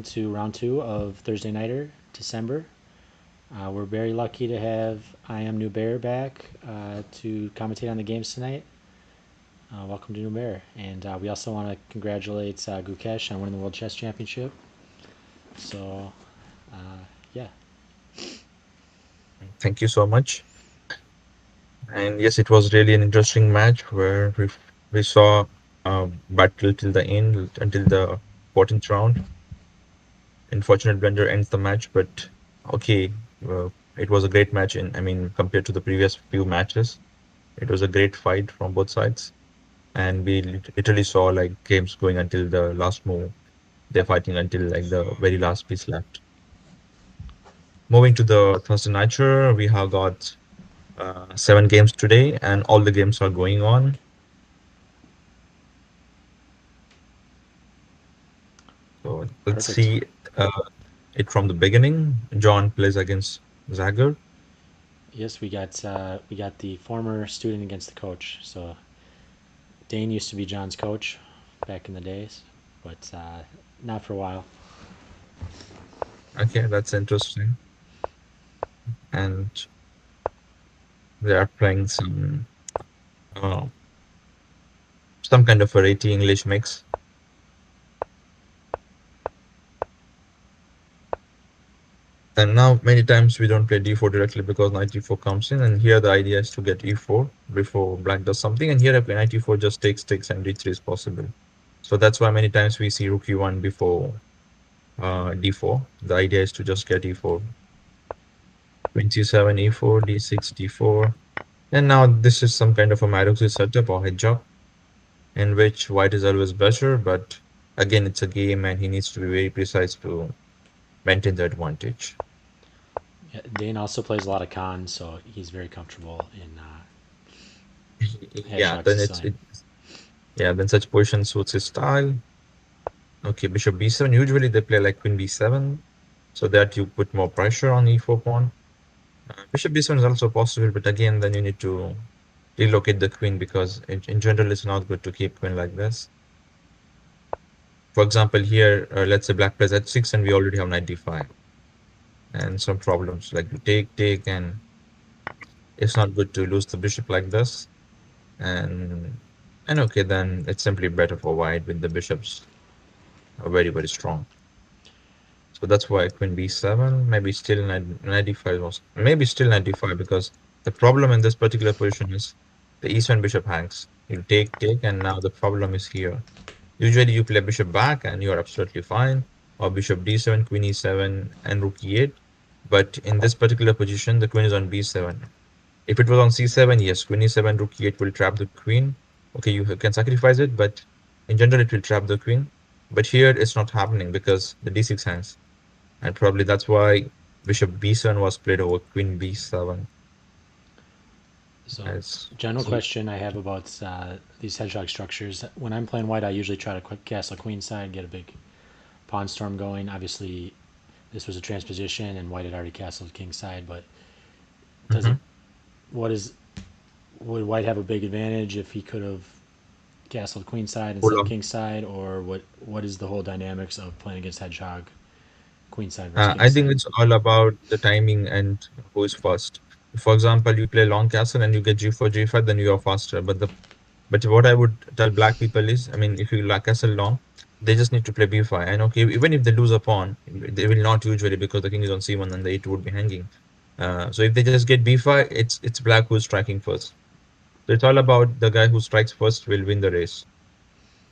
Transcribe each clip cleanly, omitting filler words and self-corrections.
to round two of Thursday Nighter, December. We're very lucky to have I Am Nubair back to commentate on the games tonight. Welcome to Nubair. And we also want to congratulate Gukesh on winning the World Chess Championship. So, yeah. Thank you so much. And yes, it was really an interesting match where we saw battle till the end, until the 14th round. Unfortunate blunder ends the match, but okay, it was a great match. I mean, compared to the previous few matches, it was a great fight from both sides, and we literally saw like games going until the last move. They're fighting until like the very last piece left. Moving to the Thursday nighter, we have got 7 games today, and all the games are going on. So let's Perfect. see uh, it from the beginning. John plays against Zagger. Yes, we got the former student against the coach. So Dane used to be John's coach back in the days, but not for a while. Okay, that's interesting. And they are playing uh, some kind of variety English mix. And now many times we don't play d4 directly because knight e4 comes in, and here the idea is to get e4 before black does something, and here if knight e4 just takes and d3 is possible. So that's why many times we see rook e1 before d4. The idea is to just get e4. Queen c7, e4, d6, d4. And now this is some kind of a Maruxi setup or hedgehog in which white is always better, but again, it's a game and he needs to be very precise to maintain the advantage. Yeah, Dane also plays a lot of cons, so he's very comfortable in Yeah, Hedgehog then Sicilian. then such position suits his style. Okay, bishop b7. Usually they play like queen b7 so that you put more pressure on e4 pawn. Bishop b7 is also possible, but again, then you need to relocate the queen because in general it's not good to keep queen like this. For example, here, let's say black plays h6 and we already have knight d5 and some problems like you take, and it's not good to lose the bishop like this. And and okay, then it's simply better for white with the bishops very, very strong. So that's why queen b7, maybe still 95 was maybe still 95 because the problem in this particular position is the e7 bishop hangs. You take, and now the problem is here. Usually you play bishop back and you're absolutely fine, or bishop d7, queen e7, and rook e8. But in this particular position, the queen is on b7. If it was on c7, yes, queen e7, rook e8 will trap the queen. Okay, you can sacrifice it, but in general, it will trap the queen. But here, it's not happening because the d6 hangs. And probably that's why bishop b7 was played over queen b7. So, As general question I have about these hedgehog structures. When I'm playing white, I usually try to quick castle queen side, get a big pawn storm going. Obviously, this was a transposition, and white had already castled king side. But does it? Mhm. What is? Would white have a big advantage if he could have castled queen side Hold instead of on. king side, or what? What is the whole dynamics of playing against hedgehog queen side versus king I think side? it's all about the timing and who is first. For example, you play long castle and you get g4, g5, then you are faster. But what I would tell black people is, I mean, if you like castle long, they just need to play b5. And okay, even if they lose a pawn, they will not usually because the king is on c1 and the e2 would be hanging. So if they just get b5, it's black who's striking first. So it's all about the guy who strikes first will win the race.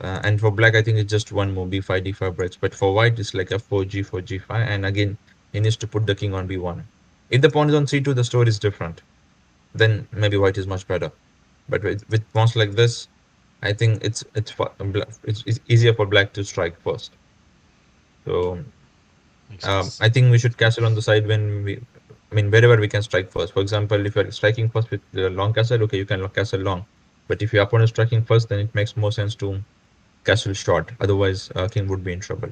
And for black, I think it's just one more b5, d5 breaks. But for white, it's like f4, g4, g5. And again, he needs to put the king on b1. If the pawn is on c2, the story is different. Then maybe white is much better. But with pawns like this, I think it's easier for black to strike first. So Makes sense. I think we should castle on the side I mean, wherever we can strike first. For example, if you're striking first with the long castle, okay, you can castle long. But if your opponent is striking first, then it makes more sense to castle short. Otherwise, king would be in trouble.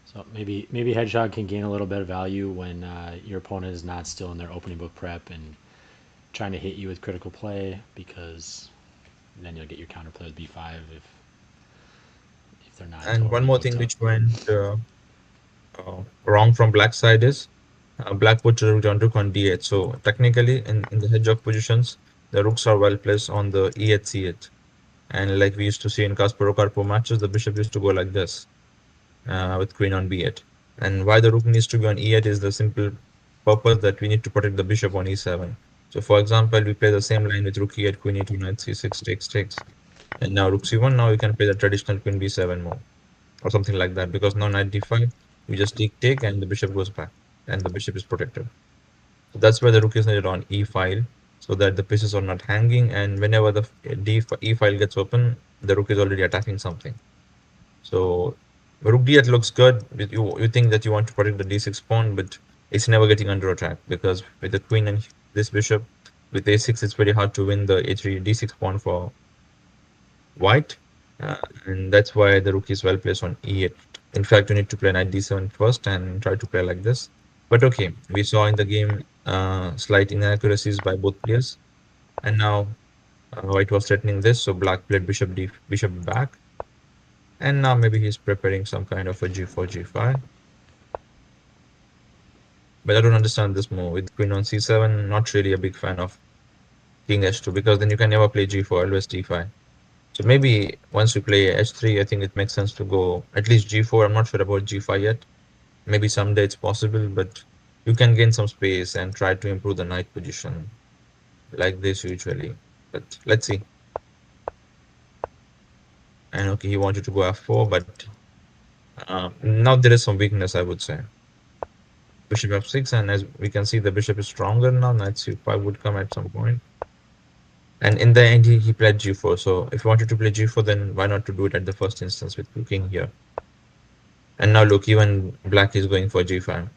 So maybe hedgehog can gain a little bit of value when your opponent is not still in their opening book prep and trying to hit you with critical play because then you'll get your counterplay with b5 if they're not And one totally more thing hooked up. which went wrong from black side is black put on rook on d8. So technically, in the hedgehog positions, the rooks are well placed on the e8 c8. And like we used to see in Kasparov matches, the bishop used to go like this with queen on b8. And why the rook needs to be on e8 is the simple purpose that we need to protect the bishop on e7. So for example, we play the same line with rook e8, queen e2, knight c6, takes. And now rook c1, now you can play the traditional queen b7 move or something like that, because now knight d5, you just take, and the bishop goes back, and the bishop is protected. So that's why the rook is needed on e file, so that the pieces are not hanging, and whenever the e file gets open, the rook is already attacking something. So rook d8 looks good. You think that you want to protect the d6 pawn, but it's never getting under attack, because with the queen and this bishop, with a6, it's very hard to win the a3 d6 pawn for white, uh, and that's why the rook is well placed on e8. In fact, you need to play knight d7 first and try to play like this. But okay, we saw in the game slight inaccuracies by both players, and now white was threatening this, so black played bishop back, and now maybe he's preparing some kind of a g4 g5. But I don't understand this move with queen on c7. Not really a big fan of king h2, because then you can never play g4, always d5. So maybe once we play h3, I think it makes sense to go at least g4. I'm not sure about g5 yet. Maybe someday it's possible, but you can gain some space and try to improve the knight position like this usually. But let's see. And okay, he wanted to go f4, but now there is some weakness, I would say. Bishop f6, and as we can see, the bishop is stronger now. Knight c5 would come at some point. And in the end, he played g4. So if you wanted to play g4, then why not to do it at the first instance with king here? And now look, even black is going for g5.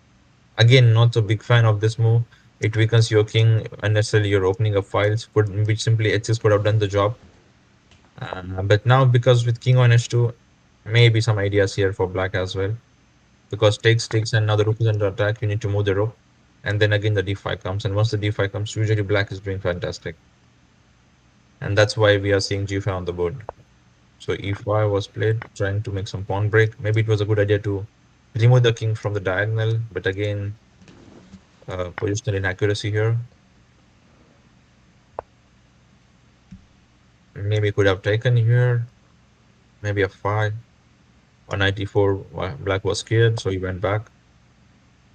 Again, not a big fan of this move. It weakens your king unnecessarily. You're opening up files, which simply h6 could have done the job. But now, because with king on h2, maybe some ideas here for black as well. Because takes, and now the rook is under attack. You need to move the rook. And then again, the d5 comes. And once the d5 comes, usually black is doing fantastic. And that's why we are seeing g5 on the board. So e5 was played, trying to make some pawn break. Maybe it was a good idea to remove the king from the diagonal, but again, positional inaccuracy here. Maybe could have taken here, maybe a 5 or 94. Black was scared, so he went back.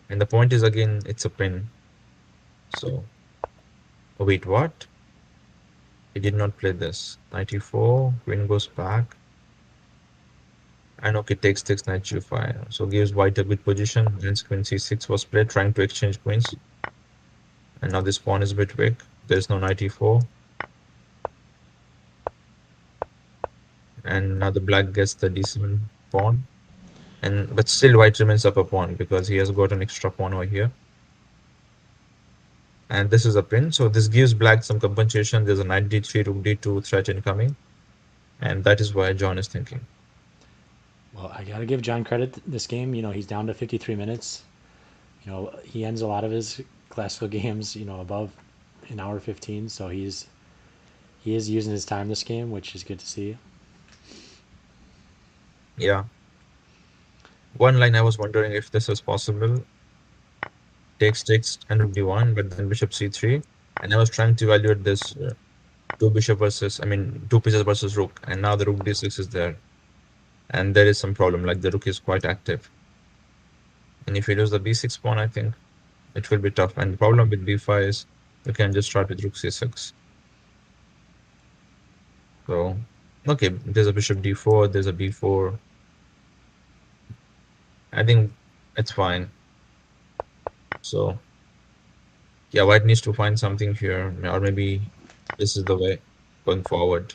And the point is, again, it's a pin. So, oh, wait, what? He did not play this. 94, queen goes back. And okay, takes knight g5. So gives white a good position. Hence queen c6 was played, trying to exchange queens. And now this pawn is a bit weak. There's no knight e4. And now the black gets the d7 pawn. But still white remains up a pawn because he has got an extra pawn over here. And this is a pin, so this gives black some compensation. There's a knight d3, rook d2 threat incoming, and that is why John is thinking. Well, I gotta give John credit. This game, he's down to 53 minutes. He ends a lot of his classical games, above an hour 15. So he is using his time this game, which is good to see. Yeah. One line I was wondering if this is possible. Takes and rook d1, but then bishop c3, and I was trying to evaluate this two pieces versus rook, and now the rook d6 is there, and there is some problem. Like the rook is quite active, and if you lose the b6 pawn, I think it will be tough. And the problem with b5 is you can just start with rook c6. So, okay, there's a bishop d4, there's a b4. I think it's fine. So, yeah, white needs to find something here, or maybe this is the way going forward.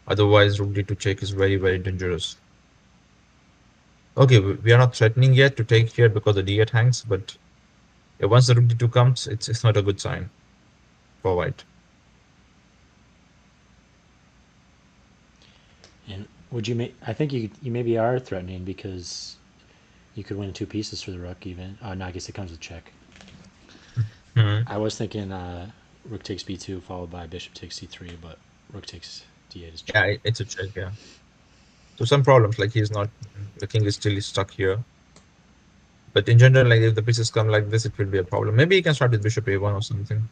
Otherwise, rook d2 check is very, very dangerous. Okay, we are not threatening yet to take here because the d8 hangs, but yeah, once the rook d2 comes, it's not a good sign for white. And would you make? I think you maybe are threatening because you could win two pieces for the rook even. Oh no, I guess it comes with check. Hmm. I was thinking rook takes b2 followed by bishop takes c3, but rook takes d8 is Yeah, check. it's a check, yeah. So some problems, like he's not, the king is still stuck here. But in general, like if the pieces come like this, it will be a problem. Maybe you can start with bishop a1 or something.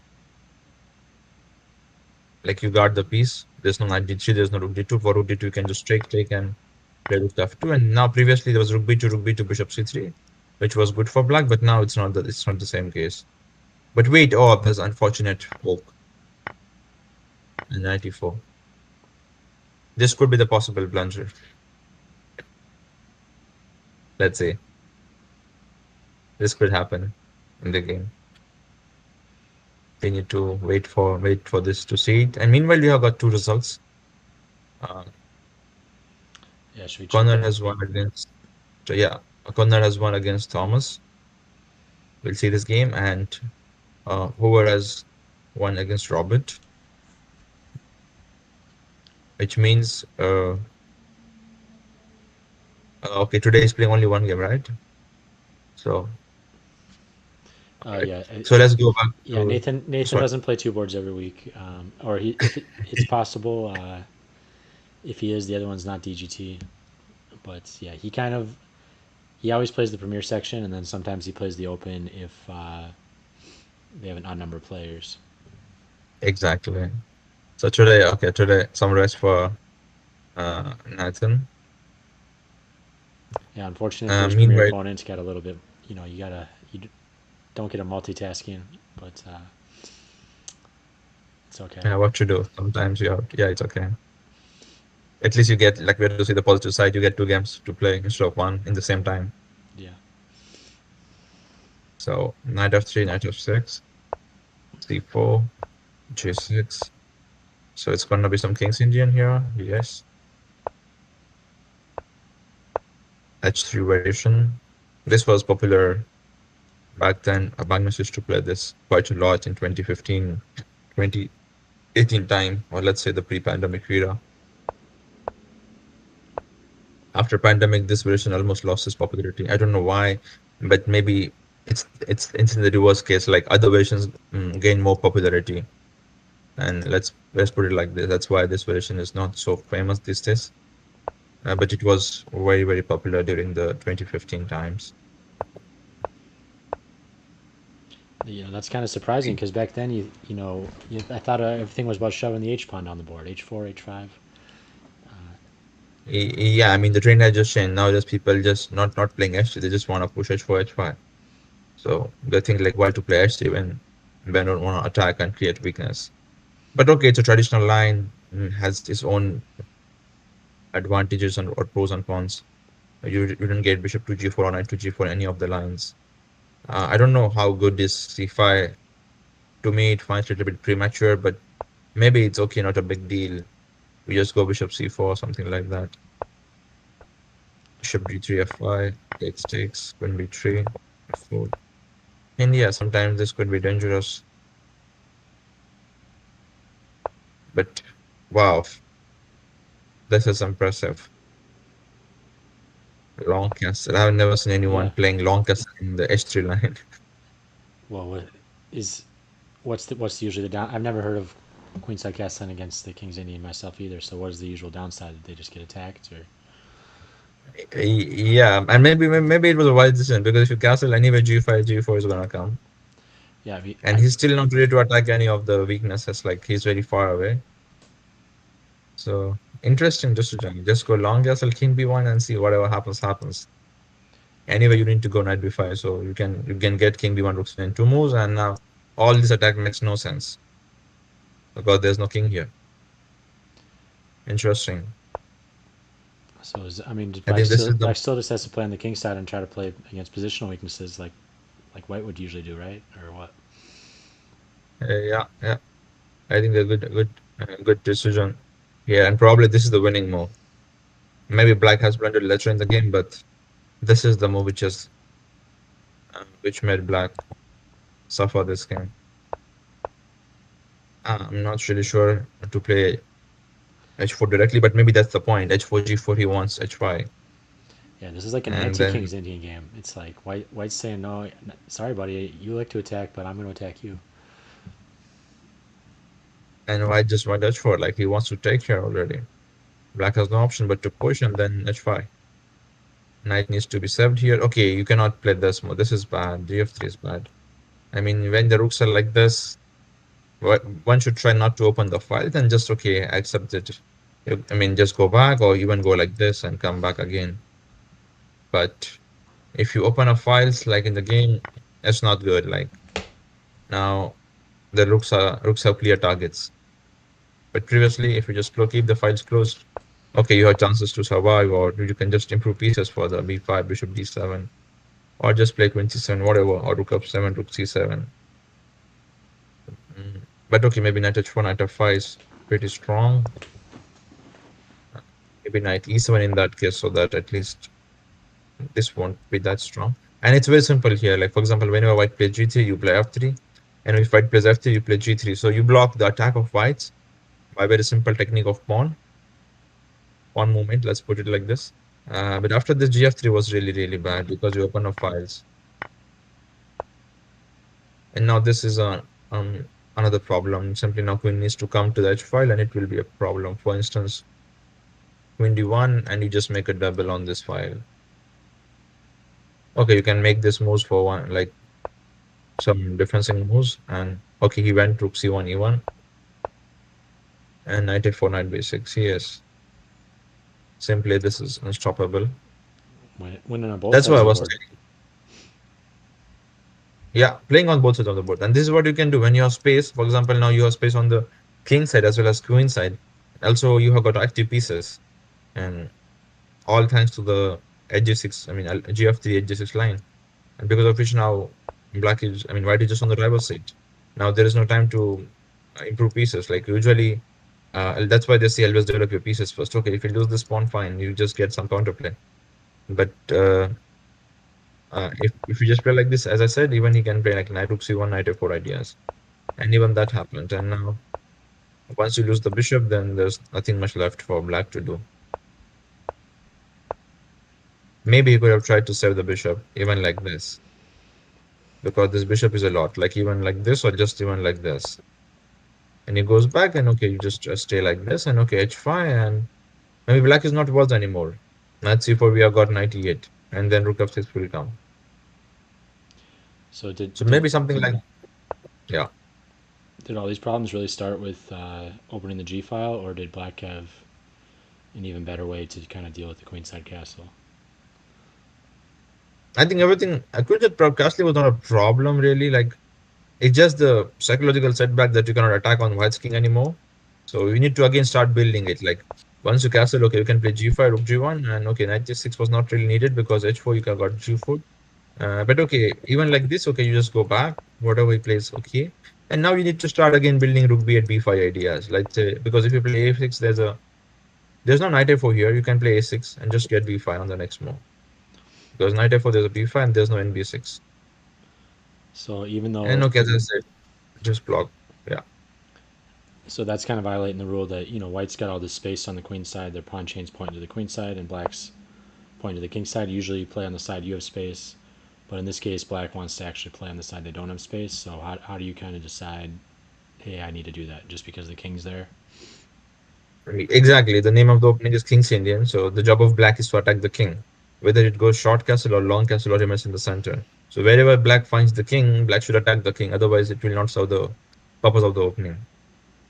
Like you guard the piece. There's no knight d3, there's no rook d2. For rook d2, you can just take and play rook f2. And now previously there was rook b2, bishop c3, which was good for black, but now it's not the same case. But wait, oh, there's unfortunate poke in 94. This could be the possible blunder. Let's say this could happen in the game. We need to wait for this to see it. And meanwhile, we have got two results. Uh, Yeah, should we check Connor that? has won against, so yeah, Connor has won against Thomas. We'll see this game, and Hoover has won against Robert, which means okay, today is playing only one game, right? So, alright. Yeah, So let's go back yeah. to Nathan sorry. doesn't play two boards every week, or he if it's possible. If he is, the other one's not DGT. But yeah, he always plays the premier section, and then sometimes he plays the open if they have an odd number of players. Exactly. So today, okay, today some rest for Nathan. Yeah, unfortunately for his premier Meanwhile, opponents, got a little bit. You don't get a multitasking, but it's okay. what to do? Sometimes you have, yeah, it's okay. At least you get, like, we have to see the positive side. You get two games to play instead of one in the same time. Yeah. So knight f3, knight f6, c4, g6. So it's gonna be some King's Indian here. Yes. H3 variation. This was popular back then. Magnus used to play this quite a lot in 2015, 2018 time, or let's say the pre-pandemic era. After pandemic, this version almost lost its popularity. I don't know why, but maybe it's in the reverse case. Like other versions gain more popularity, and let's put it like this. That's why this version is not so famous these days. But it was very popular during the 2015 times. That's kind of surprising because back then I thought everything was about shoving the H pawn down the board, H4, H5. Yeah, I mean the trend has just changed. Now just people just not playing H3, they just want to push H4, H5. So they think like why to play H3 when they don't want to attack and create weakness. But okay, it's a traditional line, has its own advantages and or pros and cons. You don't get bishop to g4 or knight to g4 any of the lines. I don't know how good is c5. To me, it finds it a bit premature, but maybe it's okay, not a big deal. We just go bishop c4, something like that. Bishop d3, f5, takes, queen b3, f4. And yeah, sometimes this could be dangerous. But wow, this is impressive. Long castle. I've never seen anyone Yeah. playing long castle in the h3 line. Well, is what's usually the down? I've never heard of queenside castling against the King's Indian myself either. So what is the usual downside? Did they just get attacked or? Yeah, and maybe it was a wise decision because if you castle anyway, g5, g4 is gonna come. Yeah, And he's still not ready to attack any of the weaknesses, like he's very far away. So interesting decision. Just go long castle, king b1 and see whatever happens. Anyway, you need to go knight b5, so you can get king b1 rook in two moves, and now all this attack makes no sense because there's no king here. Interesting. so I mean, I think this is the Black still just has to play on the king side and try to play against positional weaknesses like White would usually do, right? Or what? yeah. I think a good decision here, and probably this is the winning move. Maybe Black has blundered later in the game, but this is the move which made Black suffer this game. I'm not really sure to play h4 directly, but maybe that's the point. H4 g4 he wants h5, Yeah, this is like an and anti then King's Indian game. It's like White's saying no, sorry, buddy, you like to attack, but I'm going to attack you. and White just went h4 like he wants to take here already. Black has no option but to push and then h5. Knight needs to be served here. Okay, you cannot play this more. This is bad. Gf3 is bad. I mean, when the rooks are like this, one should try not to open the file, then just okay, accept it. I mean, just go back or even go like this and come back again. But if you open a files like in the game, it's not good. Like now the rooks have clear targets. But previously, if you just keep the files closed, okay, you have chances to survive, or you can just improve pieces for the b5, bishop d7, or just play queen c7, whatever, or rook f7, rook c7. But okay, maybe knight h4, knight f5 is pretty strong. Maybe knight e7 in that case, so that at least this won't be that strong. And it's very simple here. Like, for example, whenever white plays g3, you play f3. And if white plays f3, you play g3. So you block the attack of whites by very simple technique of pawn movement. Let's put it like this. But after this, gf3 was really, really bad because you open up files. And now this is another problem. Simply now queen needs to come to the h file and it will be a problem. For instance, queen d1 and you just make a double on this file. Okay, you can make this moves for one, like some defensing moves. And okay, he went rook c1, e1. And knight a4, knight b6. Yes. Simply this is unstoppable. Winning on both That's sides why I of the was board. saying. Yeah, playing on both sides of the board. And this is what you can do when you have space. For example, now you have space on the king side as well as queen side. Also, you have got active pieces. And all thanks to the g6, I mean, gf3, g6 line. And because of which now white is just on the driver's side. Now there is no time to improve pieces. Like usually, that's why they say always develop your pieces first. Okay, if you lose this pawn, fine, you just get some counterplay. But if you just play like this, as I said, even he can play like knight rook c1, knight a4 ideas. And even that happened. And now, once you lose the bishop, then there's nothing much left for black to do. Maybe he could have tried to save the bishop, even like this. Because this bishop is a lot, like even like this or just even like this. And he goes back and okay, you just stay like this and okay, h5 and maybe black is not worth anymore. Knight c4, we have got knight e8 and then rook f6 will come. So So maybe something like, yeah. did all these problems really start with opening the G file, or did Black have an even better way to kind of deal with the queenside castle? I think everything, Queen Castle was not a problem really. Like it's just the psychological setback that you cannot attack on white's king anymore. So you need to again start building it. Like once you castle, okay, you can play g5, rook g1, and okay, knight g6 was not really needed because h4 you can got g4. But okay, even like this, okay, you just go back, whatever he plays, okay. And now you need to start again building rook b8, b5 ideas. Like because if you play a6, there's no knight a4 here. You can play a6 and just get b5 on the next move. Because knight a4 there's a b5 and there's no nb6. So even And though, okay, as I said, just block. Yeah. so that's kind of violating the rule that White's got all this space on the queen side. Their pawn chains pointing to the queen side, and Black's pointing to the king side. Usually, you play on the side you have space, but in this case, Black wants to actually play on the side they don't have space. So how do you kind of decide, hey, I need to do that just because the king's there? Exactly. The name of the opening is King's Indian. So the job of black is to attack the king, whether it goes short castle or long castle or remains in the center. So wherever black finds the king, black should attack the king. Otherwise, it will not serve the purpose of the opening.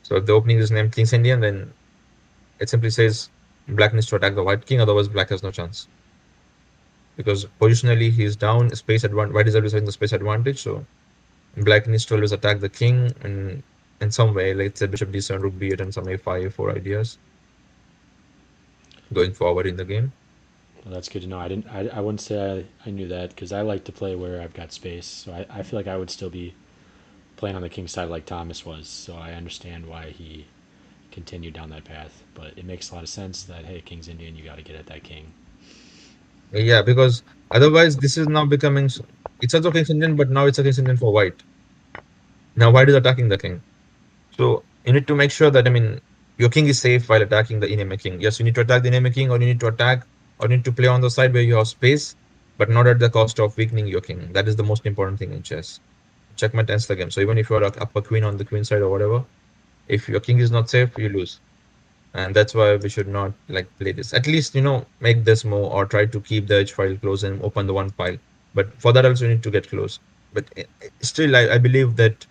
So if the opening is named King's Indian, then it simply says black needs to attack the white king. Otherwise, black has no chance. Because positionally, he's down, space advantage. White is always having the space advantage. So black needs to always attack the king in some way, like say bishop d7, rook b8, and some a5, a4 ideas going forward in the game. Well, that's good to know. I wouldn't say I knew that because I like to play where I've got space. So I feel like I would still be playing on the king side like Thomas was. So I understand why he continued down that path. But it makes a lot of sense that, hey, King's Indian, you got to get at that king. Yeah, because otherwise this is now becoming it's also King's Indian, but now it's a King's Indian for white. Now white is attacking the king. So you need to make sure that your king is safe while attacking the enemy king. Yes, you need to attack the enemy king, or you need to attack or you need to play on the side where you have space, but not at the cost of weakening your king. That is the most important thing in chess. Checkmate ends the game. So even if you are up a queen on the queen side or whatever, if your king is not safe, you lose. and that's why we should not like play this. At least, make this move or try to keep the H file close and open the one file. But for that also you need to get close. But still, I believe that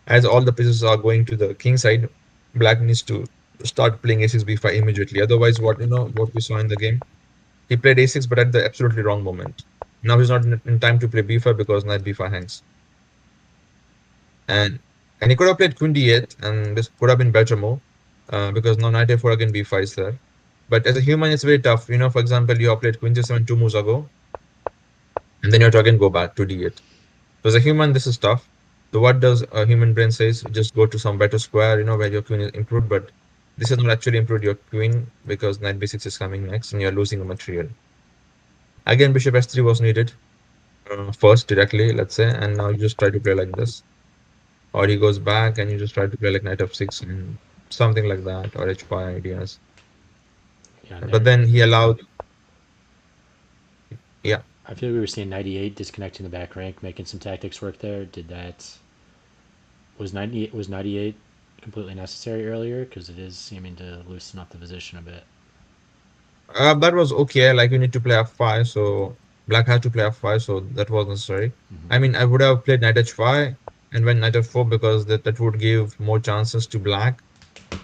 as all the pieces are going to the king side, black needs to start playing a6 b5 immediately. Otherwise, what we saw in the game, he played a6 but at the absolutely wrong moment. Now he's not in time to play b5 because knight b5 hangs. And he could have played queen d8, and this could have been better move, because now knight a4 again b5 is there. But as a human, it's very tough. For example, you have played queen g7 two moves ago, and then you have to again go back to d8. So as a human, this is tough. So what does a human brain says? Just go to some better square, where your queen is improved. But this has not actually improved your queen because knight b6 is coming next, and you're losing a material. Again, bishop s3 was needed first directly, let's say, and now you just try to play like this. Or he goes back and you just try to play like knight f6 and something like that, or h5 ideas. Yeah, But then he allowed, yeah. I feel like we were seeing 98 disconnecting the back rank, making some tactics work there. Did that was 98 completely necessary earlier? Because it is seeming to loosen up the position a bit. That was okay. Like you need to play f5, so black had to play f5, so that was necessary. Mm-hmm. I mean, I would have played knight h5 and went knight f4 because that would give more chances to black.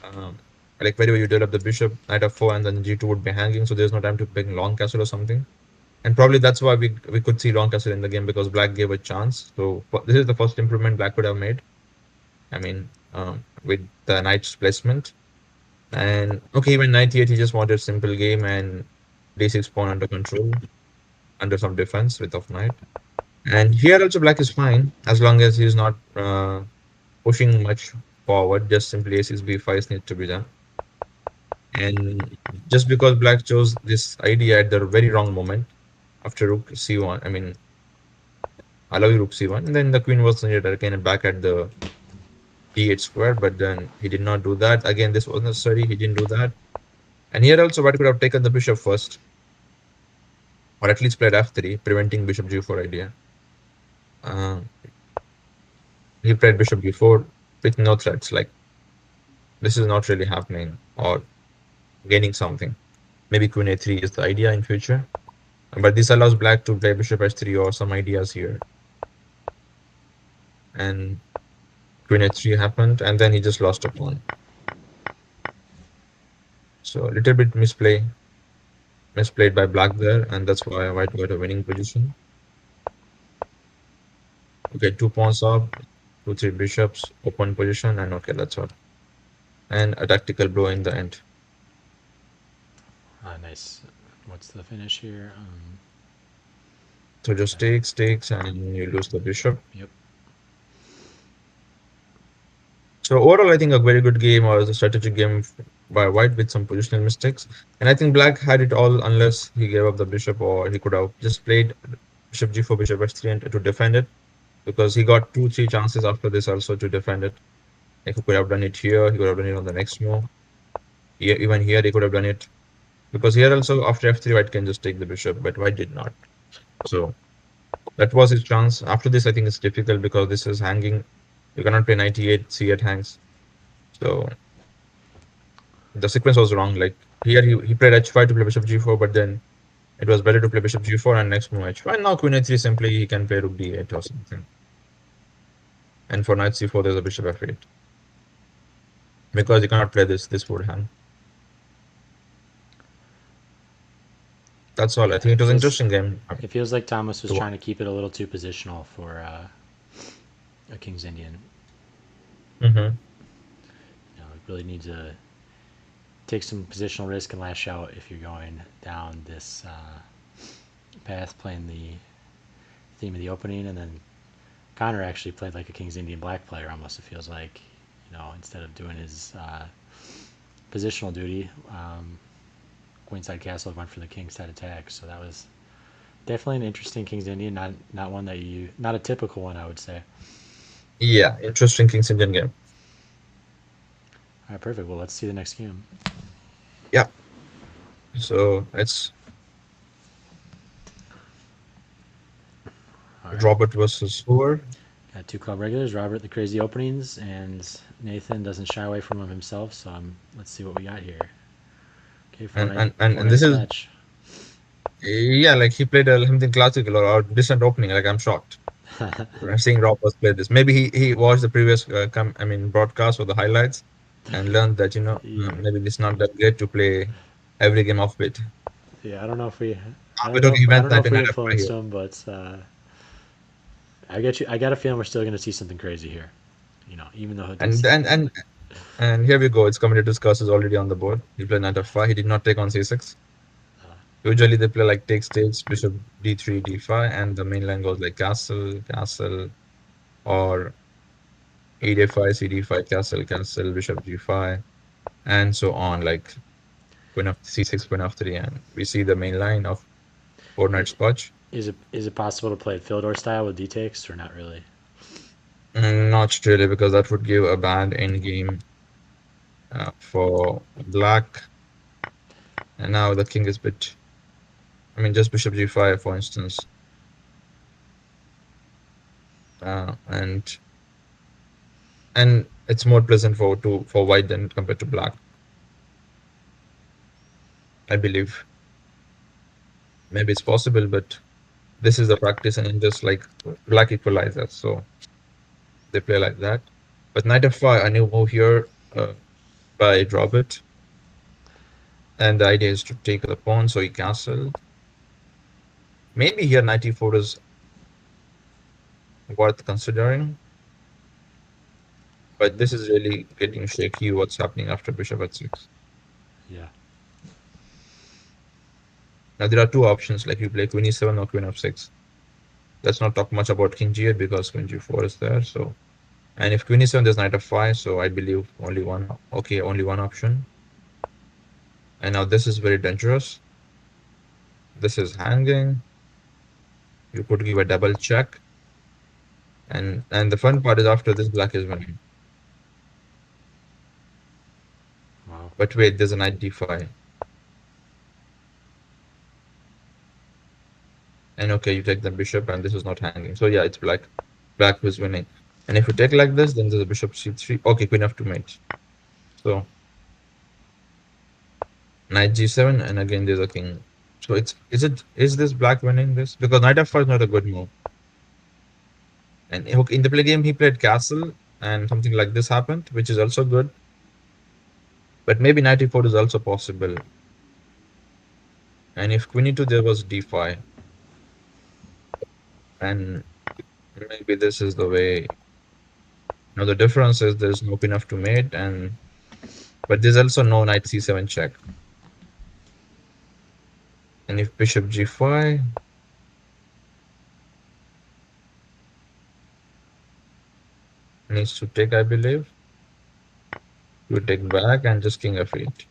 Um, like wherever you develop the bishop, knight f4, and then g2 would be hanging, so there's no time to pick long castle or something. And probably that's why we could see long castle in the game because black gave a chance. So this is the first improvement black could have made. I mean, with the knight's placement. And okay, even 98, he just wanted simple game and d6 pawn under control, under some defense with of knight. And here also black is fine as long as he's not pushing much forward. Just simply a6 b5 needs to be done. And just because black chose this idea at the very wrong moment after rook c1, I mean, allow rook c1, and then the queen was needed again back at the d8 square, but then he did not do that. Again, this was necessary. He didn't do that. And here also, white could have taken the bishop first, or at least played f3, preventing bishop g4 idea. Uh, he played bishop g4 with no threats. Like this is not really happening or gaining something. Maybe queen a3 is the idea in future, but this allows black to play bishop h3 or some ideas here. And queen h3 happened, and then he just lost a pawn. So a little bit misplayed by black there, and that's why white got a winning position. Okay, 2 pawns up, 2, 3 bishops, open position, and okay, that's all. And a tactical blow in the end. Nice. What's the finish here? So just takes, and you lose the bishop. Yep. So overall, I think a very good game or a strategic game by white with some positional mistakes. And I think black had it all unless he gave up the bishop, or he could have just played bishop g4, bishop h3 and to defend it, because he got 2, 3 chances after this also to defend it. Like he could have done it here, he could have done it on the next move. Even here, he could have done it. Because here also, after f3, white can just take the bishop, but white did not. So that was his chance. After this, I think it's difficult because this is hanging. You cannot play 98, c8 hangs. So the sequence was wrong. Like here, he played h5 to play bishop g4, but then it was better to play bishop g4 and next move h5. And now queen a3, simply he can play rook d8 or something. And for knight c4, there's a bishop f8. Because you cannot play this would hang. That's all. I think it was an interesting game. It feels like Thomas was to trying to keep it a little too positional for a King's Indian. Mm-hmm. Really need to take some positional risk and lash out if you're going down this path, playing the theme of the opening, and then Connor actually played like a King's Indian black player almost. It feels like, instead of doing his positional duty, Queenside Castle went for the Kingside attack. So that was definitely an interesting King's Indian, not one that not a typical one, I would say. Yeah, interesting King's Indian game. All right, perfect. Well, let's see the next game. Yeah. So it's Right. Robert versus Hoover. Got two club regulars, Robert the Crazy Openings, and Nathan doesn't shy away from him himself. So let's see what we got here. Okay, And four-night this is, sketch. yeah, like he played something classical or decent opening. Like I'm shocked. I'm seeing Roberts play this. Maybe he watched the previous broadcast or the highlights and learned that Yeah, maybe it's not that great to play every game off bit. yeah. I don't know if we, But okay, he I went don't know if we 99 up influenced here. him, but I get you. I got a feeling we're still going to see something crazy here. Even though it did And start. and and and here we go. It's commentator's curse is already on the board. He played knight f5. He did not take on c6. Usually they play like takes, bishop d3, d5, and the main line goes like castle, castle, or e d5, c d5, castle, castle, bishop g5, and so on. Like queen of c6, queen of 3, and we see the main line of four knight scotch. Is it possible to play it Fildor style with d takes or not really? Not really, because that would give a bad endgame for black. And now the king is bit. I mean, just bishop g5, for instance. And it's more pleasant for white than compared to black, I believe. Maybe it's possible, but this is the practice, and just like black equalizer, so they play like that. But knight f5, a new move here by Robert, and the idea is to take the pawn, so he castled. Maybe here knight e4 is worth considering, but this is really getting shaky. What's happening after bishop h6? Yeah. Now there are two options, like you play queen e7 or queen f6. Let's not talk much about king g8 because queen g4 is there. So, and if queen e7, there's knight f5. So I believe only one. Okay, only one option. And now this is very dangerous. This is hanging. You could give a double check. And the fun part is after this, black is winning. Wow. But wait, there's a knight d5. And okay, you take the bishop, and this is not hanging. So yeah, it's black. Black was winning. And if you take like this, then there's a bishop c3. Okay, queen f2 mate. So knight g7, and again there's a king. So is this black winning this? Because knight f4 is not a good move. And in the play game, he played castle, and something like this happened, which is also good. But maybe knight e4 is also possible. And if queen e2, there was d5. And maybe this is the way. Now the difference is there's no queen f2 mate, but there's also no knight c7 check. And if bishop g5, needs to take, I believe. You take back and just king f8.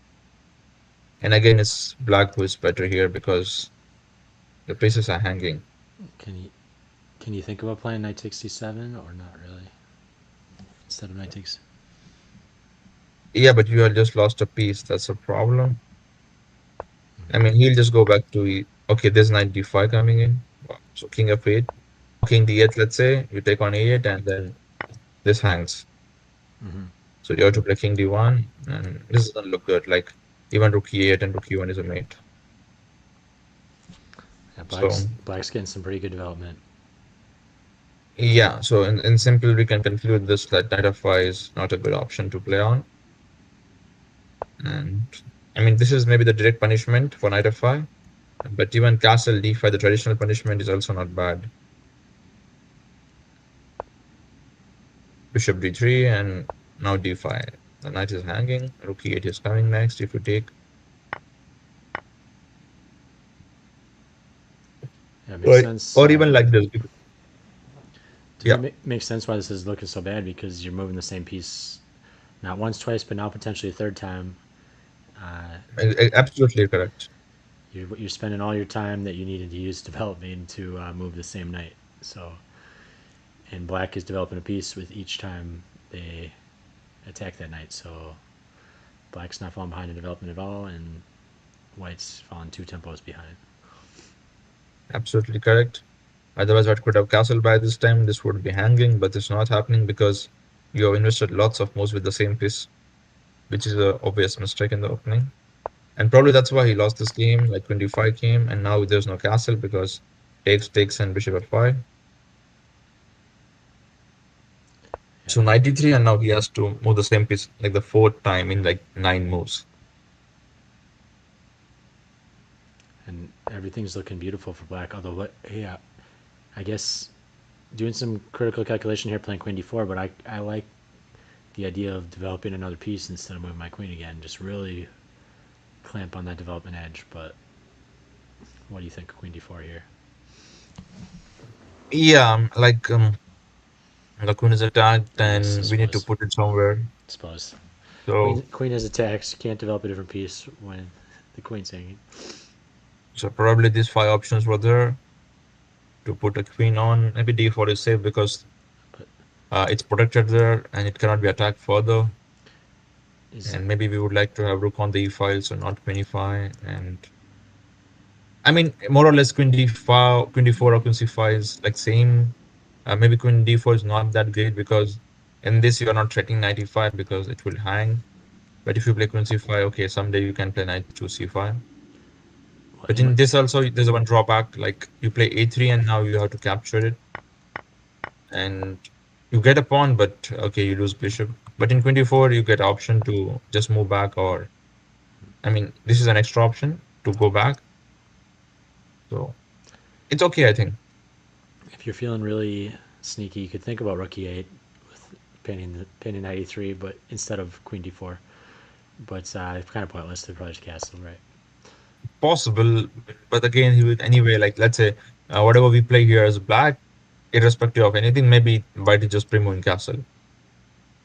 And again, it's black who is better here because the pieces are hanging. Can you can you think about playing knight takes c7 or not really? Instead of knight takes. Yeah, but you have just lost a piece. That's a problem. I mean, he'll just go back to okay, there's knight d5 coming in. Wow. So king f8, king d8, let's say. You take on a8, and then this hangs. Mm-hmm. So you have to play king d1, and this doesn't look good. Like even rook e8 and rook e1 is a mate. Yeah, So black's getting some pretty good development. yeah, so in simple, we can conclude this that knight f5 is not a good option to play on. And I mean, this is maybe the direct punishment for knight f5, but even castle d5, the traditional punishment, is also not bad. Bishop d3, and now d5. The knight is hanging. Rook e8 is coming next if you take. Yeah, it makes sense. Or even like this. To me, Yeah, it makes sense why this is looking so bad because you're moving the same piece not once, twice, but now potentially a third time. Uh, absolutely correct. you're spending all your time that you needed to use development to move the same knight. So, and black is developing a piece with each time they attack that knight. So, black's not falling behind in development at all, and white's falling two tempos behind. Absolutely correct. Otherwise, what could have castle by this time? This would be hanging, but it's not happening because you have invested lots of moves with the same piece, which is an obvious mistake in the opening. And probably that's why he lost this game, like 25 came, and now there's no castle because takes, and bishop f5. Yeah, So 93, and now he has to move the same piece like the fourth time in like 9 moves. and everything's looking beautiful for black. Although, yeah, I guess doing some critical calculation here, playing queen d4. But I like the idea of developing another piece instead of moving my queen again. Just really clamp on that development edge. But what do you think of queen d4 here? Yeah, the queen is attacked, Yes, I and we need to suppose. put it somewhere. Suppose. So, Queen has attacks. You can't develop a different piece when the queen's hanging. so probably these five options were there to put a queen on. Maybe d4 is safe because But it's protected there and it cannot be attacked further. is And maybe we would like to have rook on the e file, so not queen e5. And I mean, more or less, queen d5, queen d4, or queen c5 is like same. Maybe queen d4 is not that great because in this you are not threatening knight e5 because it will hang. But if you play queen c5, okay, someday you can play knight to c5. But in this also, there's a one drawback. Like you play a3 and now you have to capture it, and you get a pawn, but okay, you lose bishop. But in 24, you get option to just move back, or I mean, this is an extra option to go back. So it's okay, I think. if you're feeling really sneaky, you could think about rook e8 with pinning knight e3, but instead of queen d4. But it's kind of pointless to probably just castle, right? Possible, but again, he would anyway. Like let's say whatever we play here as black, irrespective of anything, maybe white is just pre-moving castle.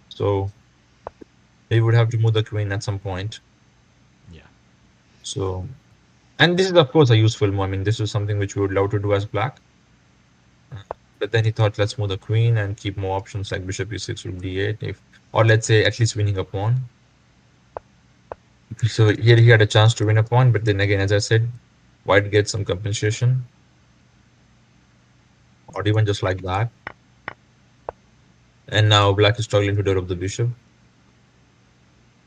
So we would have to move the queen at some point. Yeah. So, and this is of course a useful move. I mean, this is something which we would love to do as black. But then he thought, let's move the queen and keep more options like bishop e6, rook d8, if, or let's say at least winning a pawn. So here he had a chance to win a pawn, but then again, as I said, white gets some compensation, or even just like that. And now black is struggling to develop the bishop.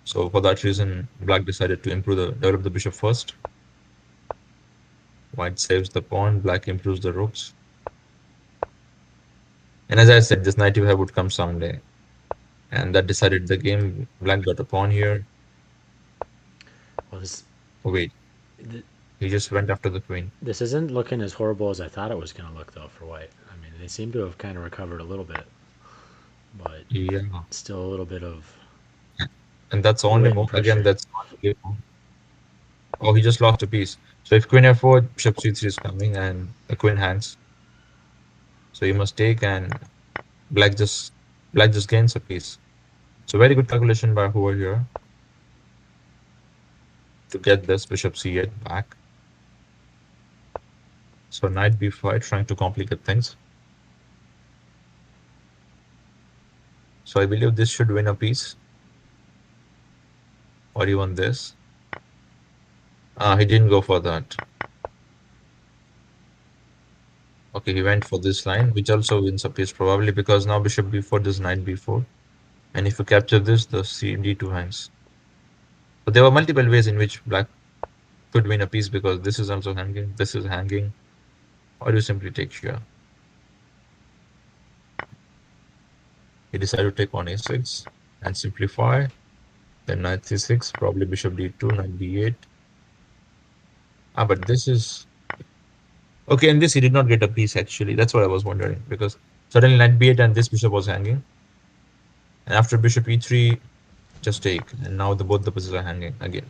So for that reason, black decided to develop the bishop first. White saves the pawn, black improves the rooks. And as I said, this knight e5 would come someday. And that decided the game. Black got a pawn here. Well, Oh, wait, he just went after the queen. this isn't looking as horrible as I thought it was going to look, though, for white. I mean, they seem to have kind of recovered a little bit, but Yeah. still a little bit of And that's only win move. Again, pressure. that's not really move. Oh, he just lost a piece. So if queen f4, bishop c3 is coming and the queen hangs. So you must take, and black just black just gains a piece. So very good calculation by Hoover here to get this bishop c8 back. So knight b5, trying to complicate things. So I believe this should win a piece, or even this. He didn't go for that. Okay, he went for this line, which also wins a piece probably because now bishop b4, this knight b4. And if you capture this, the d2 hangs. So there were multiple ways in which black could win a piece because this is also hanging, this is hanging, or you simply take here. He decided to take on a6 and simplify. Then knight c6, probably bishop d2, knight d8. But this is okay. In this, he did not get a piece actually. That's what I was wondering because suddenly knight b8 and this bishop was hanging. And after bishop e3, just take. And now both the pieces are hanging again.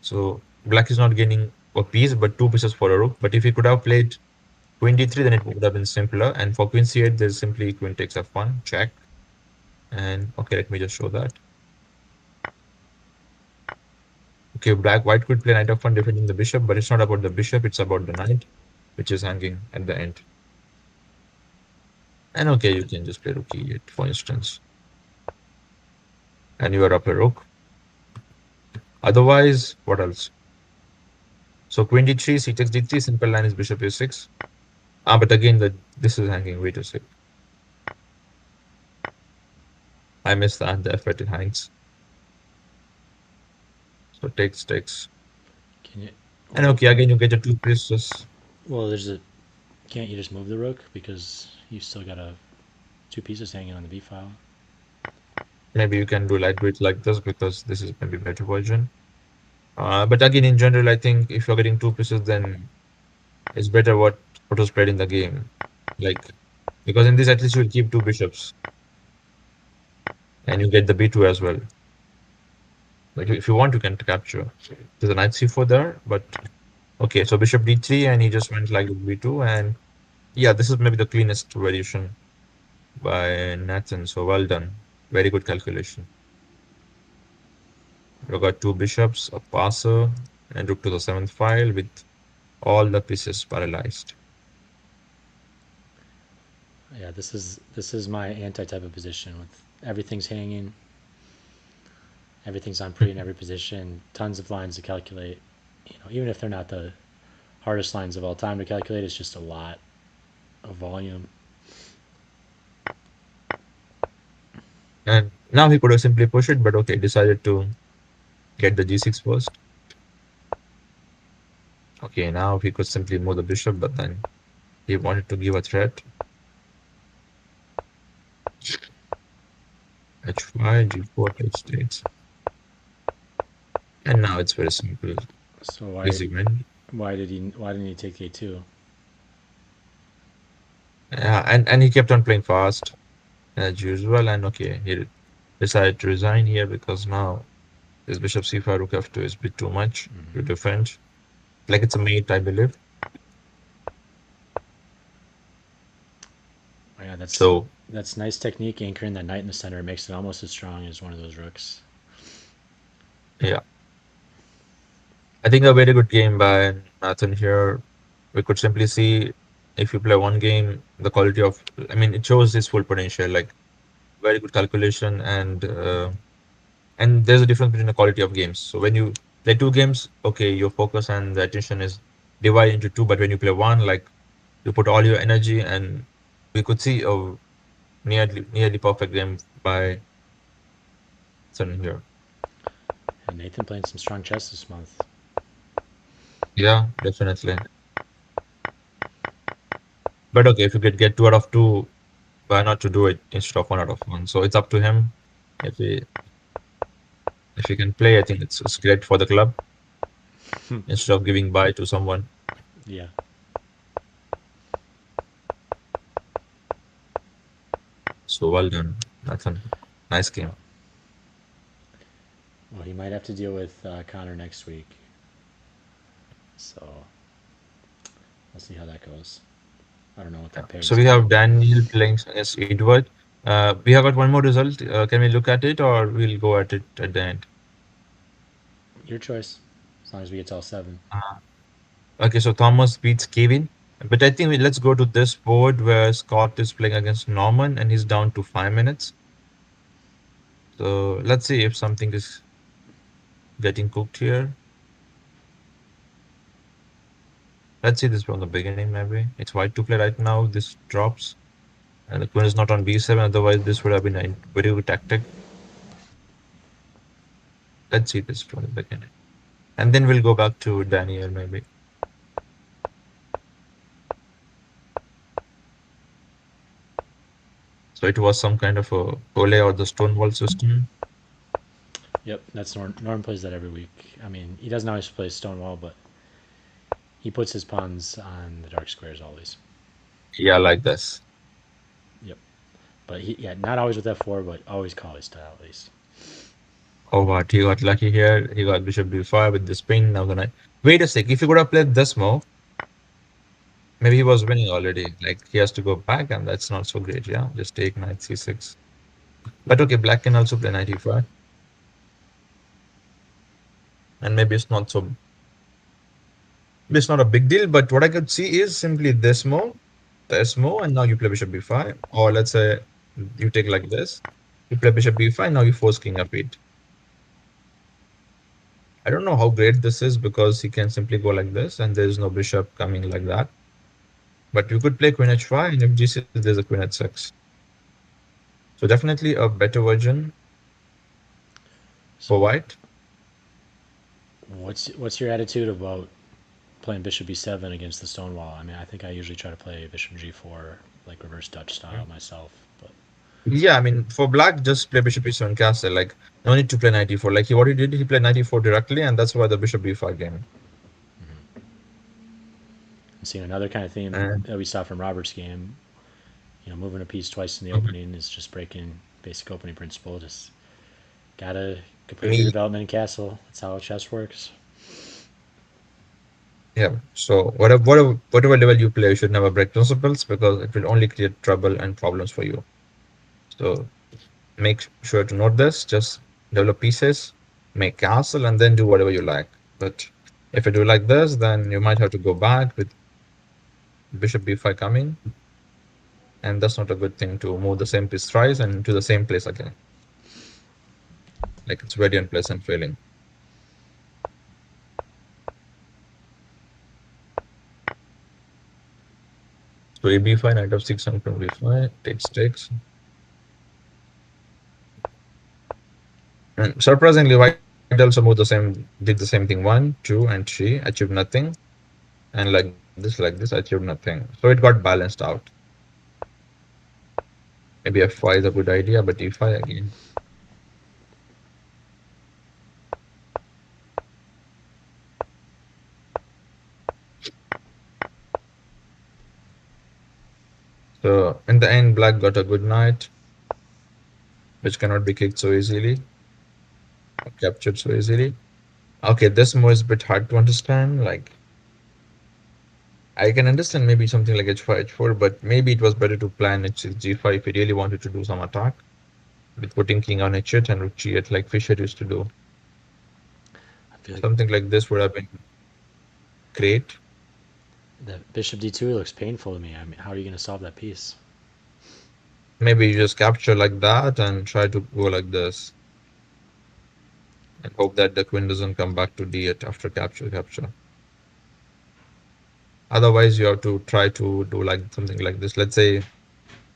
So black is not gaining a piece, but two pieces for a rook. But if he could have played queen d3, then it would have been simpler. And for queen c8, there's simply queen takes f1, check. And okay, let me just show that. Okay, white could play knight f1 defending the bishop, but it's not about the bishop, it's about the knight, which is hanging at the end. And okay, you can just play rook e8, for instance. And you are up a rook. Otherwise, what else? So queen d3, c takes d3, simple line is bishop a6. But again, this is hanging. Wait a sec. I missed that. The f8 hangs. So takes. Can you? And Well, okay, again you get the two pieces. well, there's a. Can't you just move the rook because you still got a two pieces hanging on the b file? Maybe you can do lightweight like this because this is maybe better version. But again, in general, I think if you're getting two pieces, then it's better what was played in the game. Like because in this at least you'll keep two bishops and you get the b2 as well. Like if you want, you can capture. There's a knight c4 there, but okay. So bishop d3, and he just went like b2, and yeah, this is maybe the cleanest variation by Nathan. So well done, very good calculation. We got two bishops, a passer, and rook to the seventh file with all the pieces paralyzed. Yeah, this is my anti-type of position with everything's hanging, everything's on pre in every position, tons of lines to calculate. Even if they're not the hardest lines of all time to calculate, it's just a lot of volume. And now he could have simply pushed it, but okay, decided to get the g6 first. Okay, now he could simply move the bishop, but then he wanted to give a threat. h5, g4, takes takes. And now it's very simple. So why Easy win. why didn't he take a2? Yeah, and he kept on playing fast as usual. And okay, he decided to resign here because now this bishop c5 rook f2 is a bit too much to defend. Like it's a mate, I believe. Oh, yeah, So that's nice technique anchoring that knight in the center. It makes it almost as strong as one of those rooks. yeah, I think a very good game by Nathan here. We could simply see if you play one game, the quality of, I mean, it shows his full potential, like very good calculation and there's a difference between the quality of games. So when you play two games, okay, your focus and the attention is divided into two, but when you play one, like you put all your energy and we could see a nearly perfect game by Nathan here. And Nathan playing some strong chess this month. Yeah, definitely. But okay, if you could get two out of two, why not to do it instead of one out of one? So it's up to him. If he if he can play, I think it's great for the club instead of giving by to someone. Yeah. So well done, Nathan. Nice game. Well, he might have to deal with Connor next week. So we'll see how that goes. I don't know what Yeah. that pair So is we going to have be. Daniel playing against Edward. We have got one more result. Can we look at it or we'll go at it at the end? Your choice, as long as we get to all seven. Uh, okay, so Thomas beats Kevin. But I think let's go to this board where Scott is playing against Norman and he's down to 5 minutes. So let's see if something is getting cooked here. Let's see this from the beginning, maybe. It's white to play right now. This drops. And the queen is not on b7. Otherwise, this would have been a very good tactic. Let's see this from the beginning. And then we'll go back to Daniel, maybe. So it was some kind of a Ole or the Stonewall system. Yep, that's Norm plays that every week. I mean, he doesn't always play Stonewall, but he puts his pawns on the dark squares always. Yeah, like this. Yep. But not always with f4, but always Kali style at least. Oh, what? He got lucky here. He got bishop b5 with the spin. Now the knight. Wait a sec. If he could have played this move, maybe he was winning already. Like he has to go back, and that's not so great. Yeah, just take knight c6. But okay, black can also play knight e5. And maybe it's not a big deal, but what I could see is simply this move, and now you play bishop b5. Or let's say you take like this. You play bishop b5, now you force king f8. I don't know how great this is because he can simply go like this and there's no bishop coming like that. But you could play queen h5 and if g6 there's a queen h6. So definitely a better version for So white. What's your attitude about playing bishop b7 against the stone wall? I mean, I think I usually try to play bishop g4, like reverse Dutch style myself. But Yeah, I mean, for black, just play bishop e7 castle. Like, no need to play knight e4. Like, what he did, he played knight e4 directly, and that's why the bishop b5 game. I'm seeing another kind of theme And that we saw from Robert's game. Moving a piece twice in the mhm. opening is just breaking basic opening principle. Just gotta complete your Me, development in castle. That's how chess works. yeah. So whatever level you play, you should never break principles because it will only create trouble and problems for you. So make sure to note this. Just develop pieces, make castle, and then do whatever you like. But if you do like this, then you might have to go back with bishop b5 coming, and that's not a good thing to move the same piece thrice and to the same place again. Like it's very unpleasant feeling. So ab5, knight f6, and b5 takes. And surprisingly, white also moved did the same thing, 1, 2, and 3, achieved nothing, and like this, achieved nothing. So it got balanced out. Maybe f5 is a good idea, but e5 again. So in the end, black got a good knight, which cannot be kicked so easily, or captured so easily. Okay, this move is a bit hard to understand. Like I can understand maybe something like h5, h4, but maybe it was better to plan h6, g5 if he really wanted to do some attack with putting king on h8 and rook g8 like Fischer used to do. I feel like Something like this would have been great. the bishop d2 looks painful to me. I mean, how are you going to solve that piece? Maybe you just capture like that and try to go like this and hope that the queen doesn't come back to d8 after capture. Otherwise, you have to try to do like something like this. Let's say,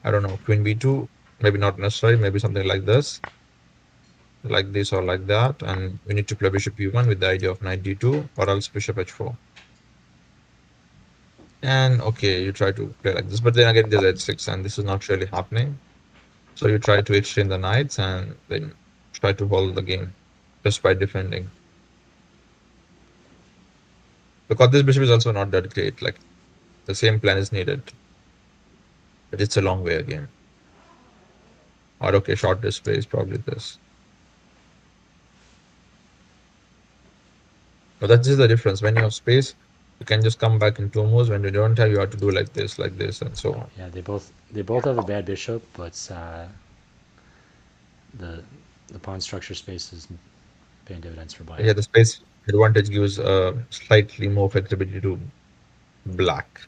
I don't know, queen b2, maybe not necessary, maybe something like this or like that. And we need to play bishop e1 with the idea of knight d2 or else bishop h4. And okay, you try to play like this, but then again, there's h6 and this is not really happening. So you try to exchange the knights and then try to hold the game just by defending. Because this bishop is also not that great. Like the same plan is needed, but it's a long way again. Or okay, short display is probably this. But that is the difference. When you have space, you can just come back in two moves. When you don't have, you have to do like this, and so on. Yeah, they both have a bad bishop, but the the pawn structure space is paying dividends for black. Yeah, the space advantage gives slightly more flexibility to black.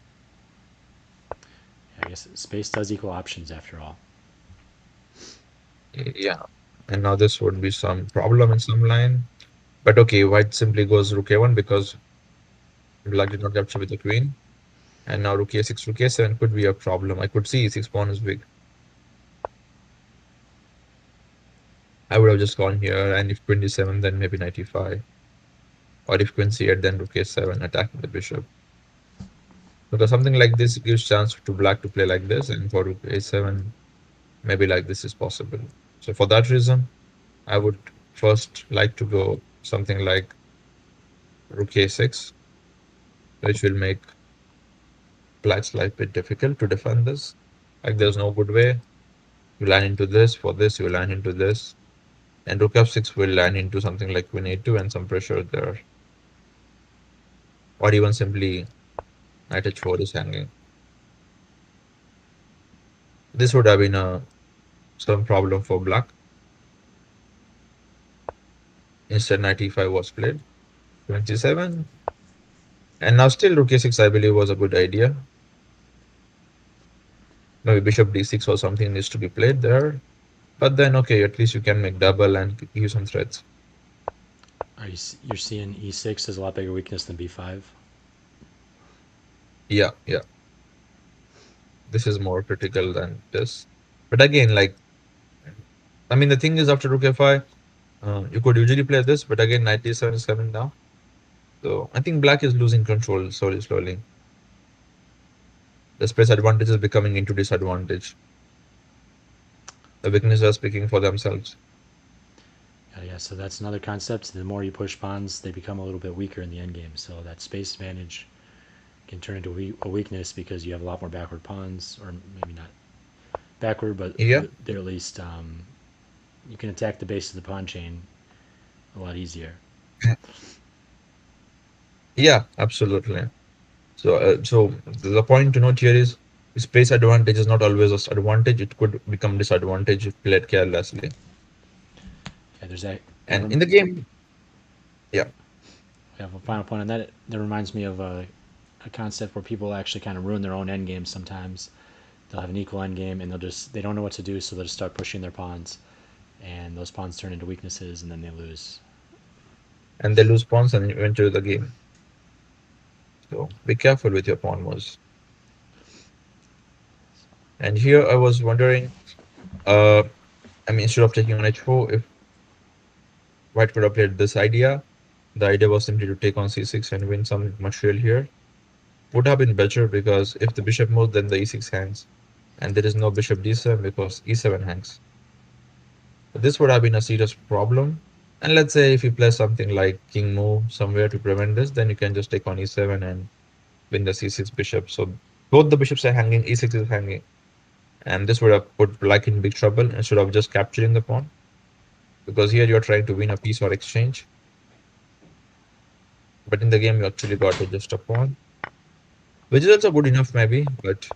Yeah, I guess space does equal options after all. Yeah. And now this would be some problem in some line. But okay, white simply goes rook a1 because black did not capture with the queen. And now rook a6, rook a7 could be a problem. I could see e6 pawn is big. I would have just gone here, and if queen d7, then maybe knight e5. Or if queen c8, then rook a7, attacking the bishop. Because something like this gives chance to black to play like this, and for rook a7, maybe like this is possible. So for that reason, I would first like to go something like rook a6, which will make black's life a bit difficult to defend this. Like there's no good way. You land into this, for this, you land into this. And rook f6 will land into something like queen a2 and some pressure there. Or even simply knight h4 is hanging. This would have been some problem for black. Instead, knight e5 was played. 27. And now still rook a6, I believe, was a good idea. Maybe bishop d6 or something needs to be played there. But then, okay, at least you can make double and give some threats. You're seeing e6 as a lot bigger weakness than b5? Yeah, yeah. This is more critical than this. But again, like, I mean, the thing is after rook f5, you could usually play this, but again, knight d7 is coming down. So I think black is losing control slowly, slowly. The space advantage is becoming into disadvantage. The weaknesses are speaking for themselves. Yeah, so that's another concept. The more you push pawns, they become a little bit weaker in the endgame. So that space advantage can turn into a weakness because you have a lot more backward pawns, or maybe not backward, but Yeah, they're at least you can attack the base of the pawn chain a lot easier. yeah, absolutely. So the point to note here is space advantage is not always an advantage. It could become disadvantage if played carelessly. Yeah, there's that. And in the game, yeah, We have a final point on that. That reminds me of a concept where people actually kind of ruin their own end game sometimes. They'll have an equal end game and they don't know what to do, so they'll just start pushing their pawns, and those pawns turn into weaknesses, and then they lose. and they lose pawns and eventually the game. So be careful with your pawn moves. And here I was wondering, uh, I mean, instead of taking on h4, if white could have played this idea, the idea was simply to take on c6 and win some material here. Would have been better because if the bishop moves, then the e6 hangs, and there is no bishop d7 because e7 hangs. So this would have been a serious problem. And let's say if you play something like king move somewhere to prevent this, then you can just take on e7 and win the c6 bishop. So both the bishops are hanging, e6 is hanging, and this would have put black in big trouble instead of just capturing the pawn, because here you're trying to win a piece or exchange, but in the game you actually got just a pawn, which is also good enough maybe, but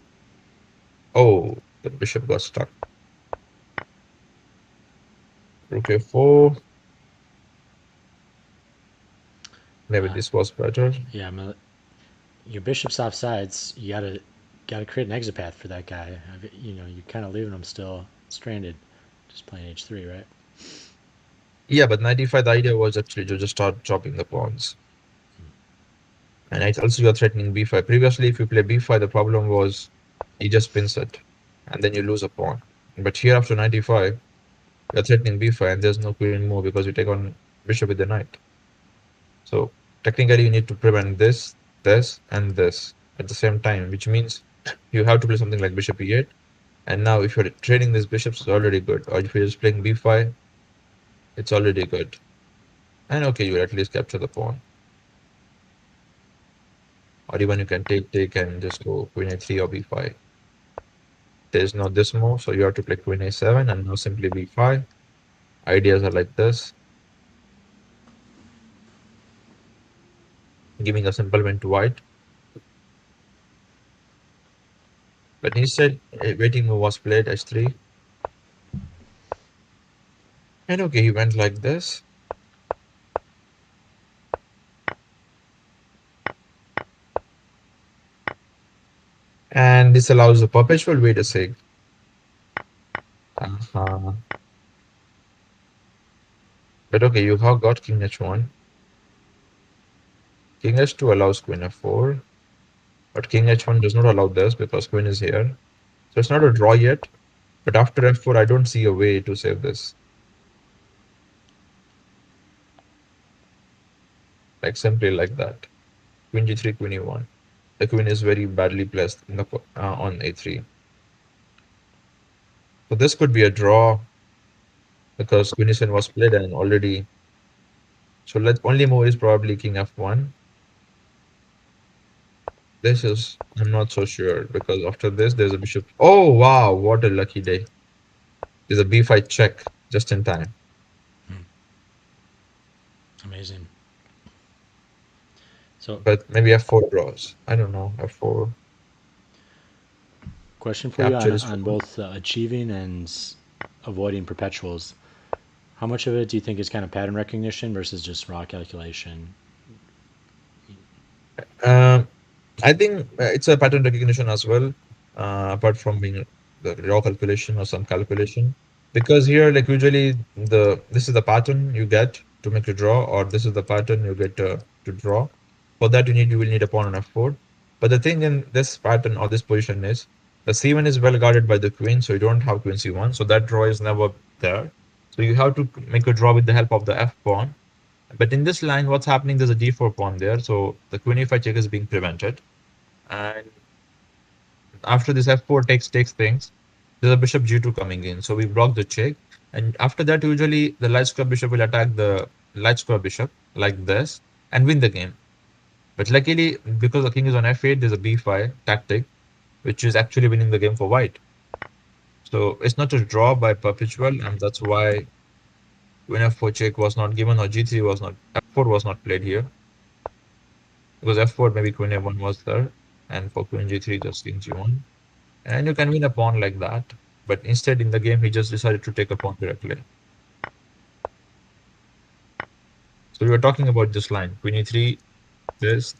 oh, the bishop got stuck. Rook a4, maybe Uh, this was better. yeah, your bishop's off sides. You gotta create an exit path for that guy. You're kind of leaving him still stranded, just playing h3, right? Yeah, but 95, the idea was actually to just start chopping the pawns. And it's also you're threatening b5. Previously, if you play b5, the problem was you just pins it, and then you lose a pawn. But here after 95, you're threatening b5, and there's no queen move because you take on bishop with the knight. So technically, you need to prevent this, this, and this at the same time, which means you have to play something like bishop e8. And now, if you're trading these bishops, it's already good. Or if you're just playing b5, it's already good. And okay, you at least capture the pawn. Or even you can take, and just go queen a3 or b5. There's no this move, so you have to play queen a7 and now simply b5. Ideas are like this, giving a simple win to white. But instead, a waiting move was played h3. And okay, he went like this. And this allows the perpetual way to say, uh-huh. But okay, you have got king h1. King h2 allows queen f4. But king h1 does not allow this because queen is here. So it's not a draw yet. But after f4, I don't see a way to save this. Like simply like that. Queen g3, queen e1. The queen is very badly placed in the, on a3. So this could be a draw because queen e7 was played and already. So let only move is probably king f1. This is, I'm not so sure because after this there's a bishop. Oh wow, what a lucky day. There's a b5 check just in time. Amazing. So, But maybe f4 draws. I don't know. F4 question for you capture on is on fine. both achieving and avoiding perpetuals. How much of it do you think is kind of pattern recognition versus just raw calculation? Um, I think it's a pattern recognition as well, apart from being the raw calculation or some calculation. Because here, like usually, this is the pattern you get to make a draw, or this is the pattern you get to draw. For that, you will need a pawn on f4. But the thing in this pattern or this position is the c1 is well guarded by the queen, so you don't have queen c1, so that draw is never there. So you have to make a draw with the help of the f pawn. But in this line, what's happening? There's a d4 pawn there, so the queen e5 check is being prevented. And after this f4 takes things, there's a bishop g2 coming in, so we block the check. And after that, usually the light square bishop will attack the light square bishop like this and win the game. But luckily, because the king is on f8, there's a b5 tactic, which is actually winning the game for white. So it's not a draw by perpetual, and that's why queen f4 check was not given, or g3 was not, f4 was not played here. Because f4, maybe queen f1 was there, and for queen g3, just king g1. And you can win a pawn like that. But instead, in the game, he just decided to take a pawn directly. So we were talking about this line. Queen e3, this,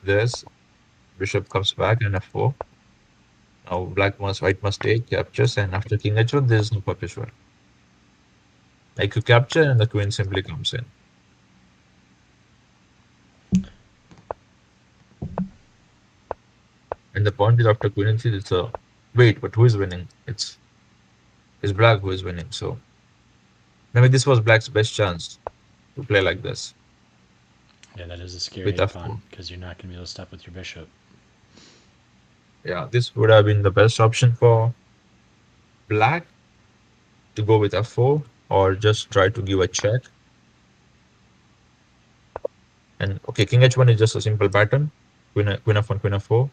bishop comes back, and f4. Now white must take, captures, and after king h1, there is no perpetual. Like you capture, and the queen simply comes in. And the point is after queen e3, it's a wait, but who is winning? It's black who is winning. So maybe this was black's best chance to play like this Yeah, that is a scary with a f4. pawn because you're not going to be able to stop with your bishop. Yeah, this would have been the best option for black to go with f4 or just try to give a check. And okay, king h1 is just a simple pattern. Queen f1, queen f4.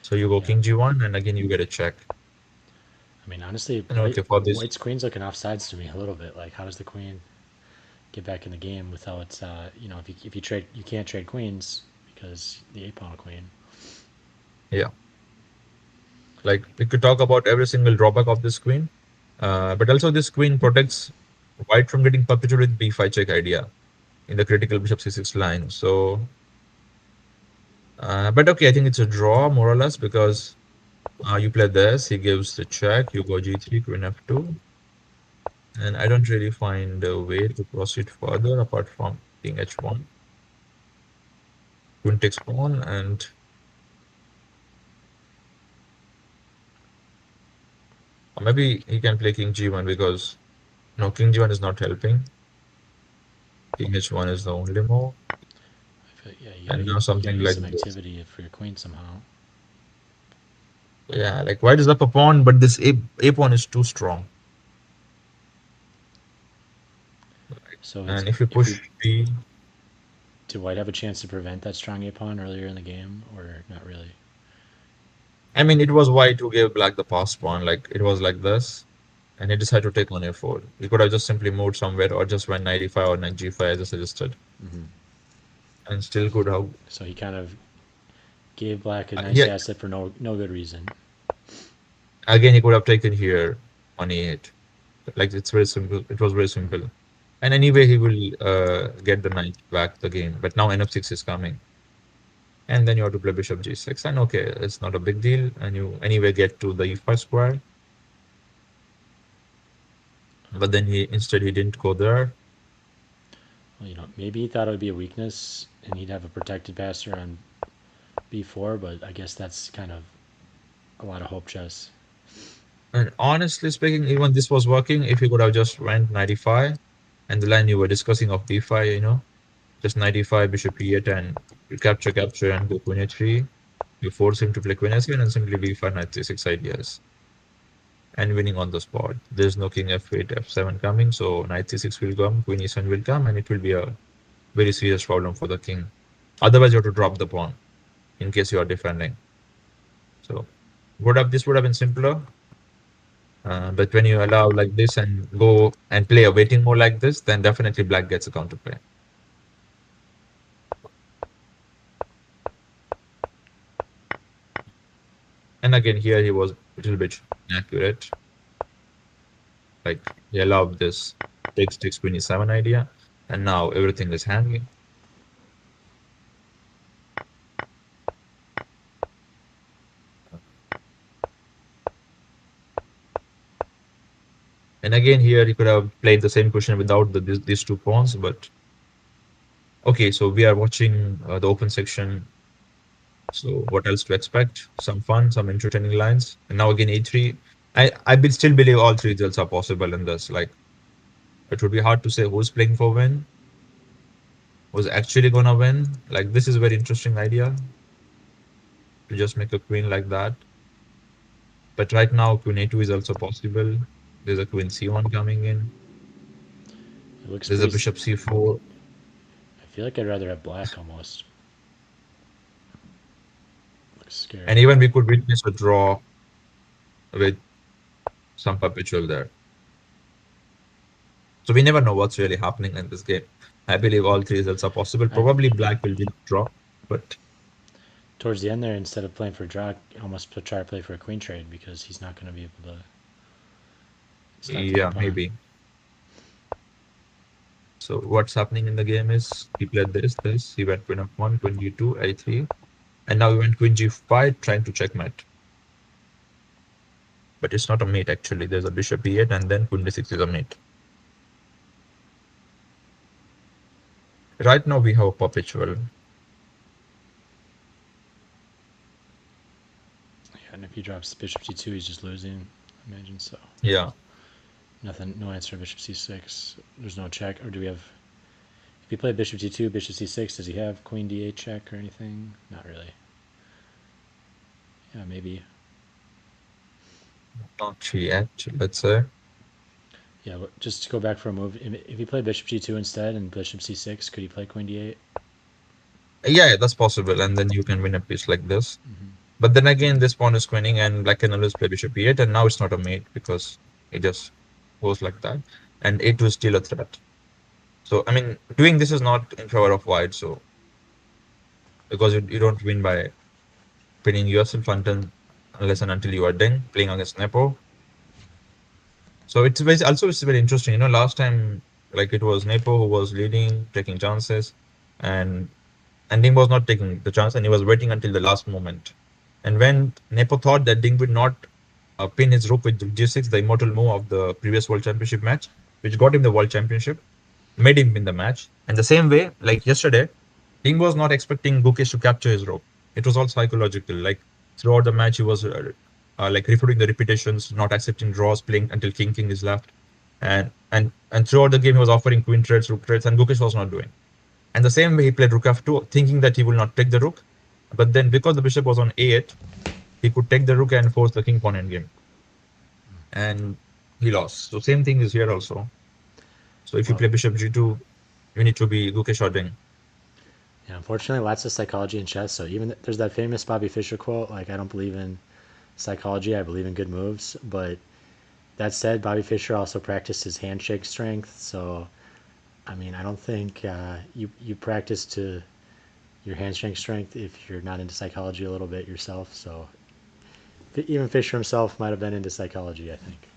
So you go Yeah. king g1, and again you get a check. I mean, honestly, And okay, for this, White's queen's looking offsides to me a little bit. Like, how does the queen get back in the game without, if you trade, you can't trade queens because the a pawn queen. yeah, like we could talk about every single drawback of this queen. But also this queen protects white from getting perpetuated with b5 check idea in the critical bishop c6 line. So, but okay, I think it's a draw more or less because you play this, he gives the check, you go g3, queen f2, and I don't really find a way to proceed further apart from king h1. Queen takes pawn, and or maybe he can play king g1 because no, king g1 is not helping. King h1 is the only move, I feel, yeah, and now you gotta something get like some this. activity for your queen somehow. Yeah, like white is up a pawn, but this a pawn is too strong. So it's And if you if push we b, did White have a chance to prevent that strong a pawn earlier in the game, or not really? I mean, it was white who gave black the pass pawn. Like it was like this, and he decided to take on a4. He could have just simply moved somewhere or just went knight e5 or knight g5 as I suggested, Mm-hmm. and still could have. So he kind of gave Black a nice Yeah, asset for no good reason. again, he could have taken here on e8. Like it's very simple. It was very simple. And anyway, he will get the knight back the game. But now n6 is coming. And then you have to play bishop g6. And okay, it's not a big deal. And you anyway get to the e5 square. But then he didn't go there. Well, maybe he thought it would be a weakness and he'd have a protected passer on b4, but I guess that's kind of a lot of hope chess. And honestly speaking, even this was working if you could have just went 95 and the line you were discussing of d5, just 95, bishop e8, and you capture, and go queen a3. You force him to play queen a7 and simply b5, knight c6 ideas. And winning on the spot. There's no king f8, f7 coming, so knight c6 will come, queen e7 will come, and it will be a very serious problem for the king. Otherwise, you have to drop the pawn in case you are defending. So this would have been simpler. But when you allow like this and go and play a waiting mode like this, then definitely black gets a counterplay. And again, here he was a little bit inaccurate. Like he allowed this takes queen e7 idea, and now everything is hanging. And again, here he could have played the same question without these two pawns, but okay, so we are watching the open section. So what else to expect? Some fun, some entertaining lines. And now again, e3. I still believe all three results are possible in this. Like it would be hard to say who's playing for win, was actually gonna win. Like this is a very interesting idea to just make a queen like that. But right now, queen a2 is also possible. There's a queen c1 coming in. It looks There's a pretty. bishop c4. I feel like I'd rather have black almost. Looks And scary. even we could witness a draw with some perpetual there. So we never know what's really happening in this game. I believe all three results are possible. I, Probably black will win the draw, but towards the end there, instead of playing for a draw, almost try to play for a queen trade because he's not going to be able to stop the other yeah, pawn. maybe. So what's happening in the game is he played this. He went queen f1, queen g2, a3, and now he went queen g5, trying to checkmate. But it's not a mate actually. There's a bishop e8, and then queen d6 is a mate. Right now we have a perpetual. Yeah, and if he drops bishop c2, he's just losing. I imagine so. Yeah. Nothing, no answer. Bishop c6. There's no check, or do we have? If he played bishop d2, bishop c6, does he have queen d8 check or anything? Not really. Yeah, maybe. Not yet, let's say. Yeah, just to go back for a move. If he played bishop g2 instead and bishop c6, could he play queen d8? Yeah, that's possible. And then you can win a piece like this. Mm-hmm. But then again, this pawn is queening, and black can always play bishop e8, and now it's not a mate because it just goes like that. And a2 is still a threat. So, I mean, doing this is not in favor of white. So, because you don't win by pinning yourself unless and until you are done playing against Nepo. So it's very interesting. Last time like it was Nepo who was leading, taking chances, and Ding was not taking the chance, and he was waiting until the last moment. And when Nepo thought that Ding would not pin his rook with G6, the immortal move of the previous World Championship match, which got him the World Championship, made him win the match. And the same way, like yesterday, Ding was not expecting Gukesh to capture his rook. It was all psychological. Like throughout the match, he was like refuting the repetitions, not accepting draws, playing until King is left, and throughout the game, he was offering queen trades, rook trades, and Gukesh was not doing. And the same way, he played rook f2, thinking that he will not take the rook, but then because the bishop was on a8, he could take the rook and force the king pawn endgame, and he lost. So same thing is here also. So if you Well, play bishop g2, you need to be Gukesh or Ding. yeah, unfortunately, lots of psychology in chess. So even there's that famous Bobby Fischer quote, like, I don't believe in psychology, I believe in good moves. But that said, Bobby Fischer also practiced his handshake strength. So, I mean, I don't think you practice to your handshake strength if you're not into psychology a little bit yourself. So even Fischer himself might have been into psychology, I think.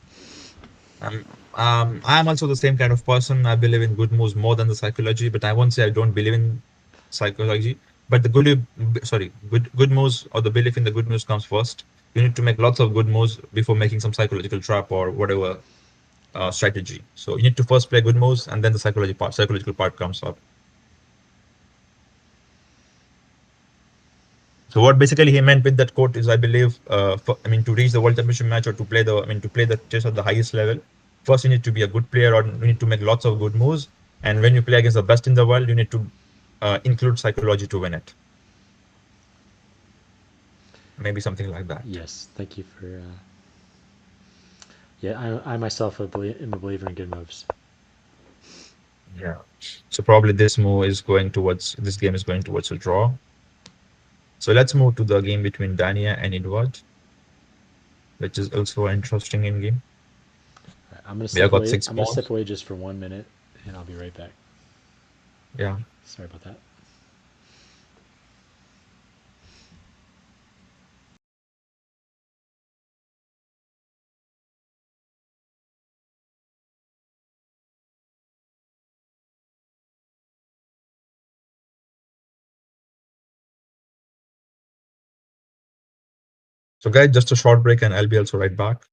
Um, I'm also the same kind of person. I believe in good moves more than the psychology, but I won't say I don't believe in psychology. But the good moves or the belief in the good moves comes first. You need to make lots of good moves before making some psychological trap or whatever strategy. So you need to first play good moves, and then the psychological part comes up. So what basically he meant with that quote is, I believe, to reach the world championship match or to play the chess at the highest level, first you need to be a good player or you need to make lots of good moves. And when you play against the best in the world, you need to include psychology to win it. Maybe something like that. Yes, thank you for. Yeah, I myself am a believer in good moves. Yeah. So probably this game is going towards a draw. So let's move to the game between Dania and Edward, which is also an interesting in game. Right, I'm gonna We have step got away. six I'm gonna step pawns. away just for 1 minute, and I'll be right back. Yeah. Sorry about that. So guys, just a short break and I'll be also right back.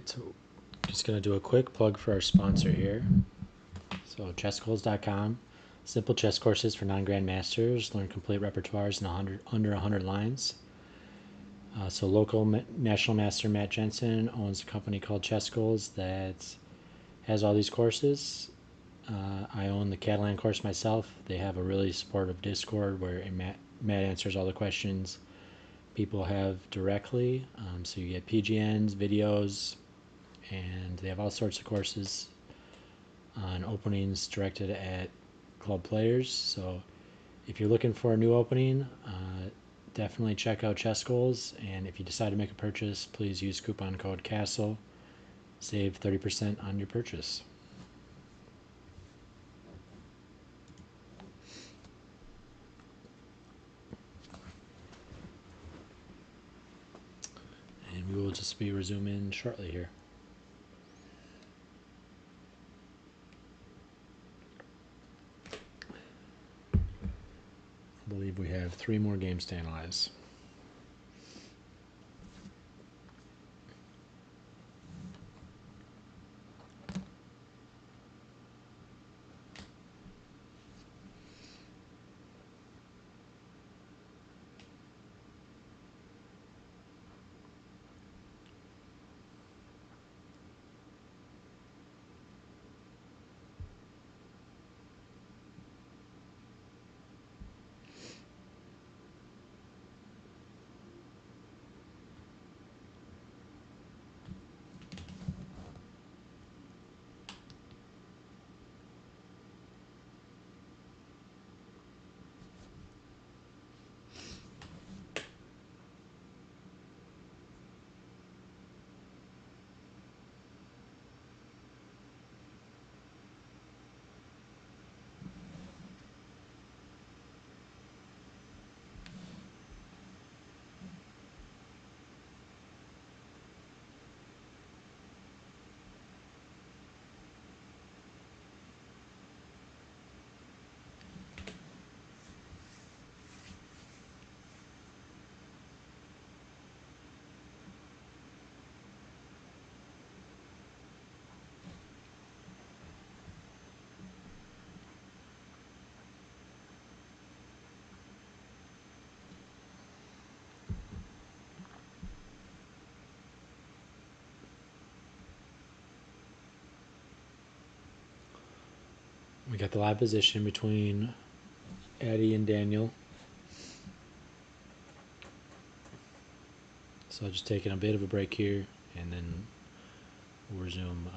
right, so just going to do a quick plug for our sponsor here. So chessgoals.com, simple chess courses for non-grandmasters. Learn complete repertoires in under 100 lines. So local national master Matt Jensen owns a company called Chess Goals that has all these courses. I own the Catalan course myself. They have a really supportive Discord where Matt answers all the questions people have directly. So you get PGNs, videos, and they have all sorts of courses on openings directed at club players. So if you're looking for a new opening, definitely check out Chess Goals. And if you decide to make a purchase, please use coupon code CASTLE. Save 30% on your purchase. And we will just be resuming shortly here. I believe we have 3 more games to analyze. We got the live position between Addie and Daniel. So just taking a bit of a break here, and then we'll resume.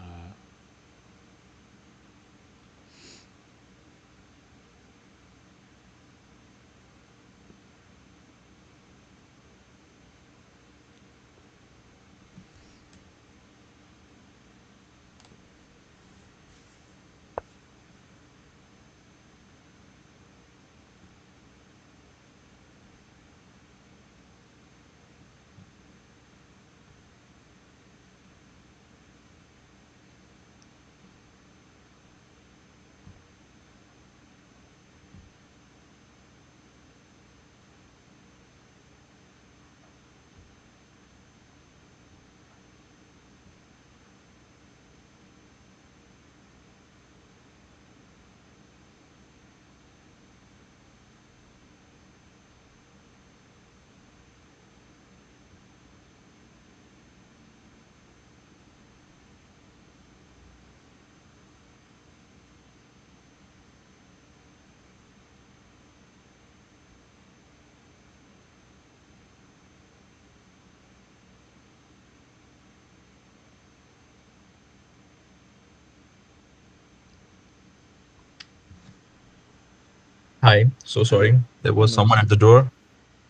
Hi, so sorry. There was someone at the door.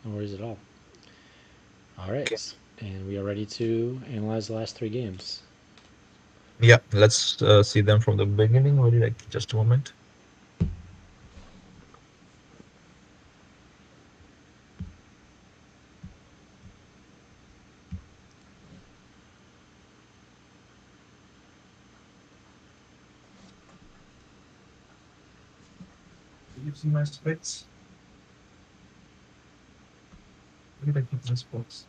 No worries at all. All right, and we are ready to analyze the last 3 games. Yeah, let's see them from the beginning. Maybe like just a moment. You see my specs? Look at this box.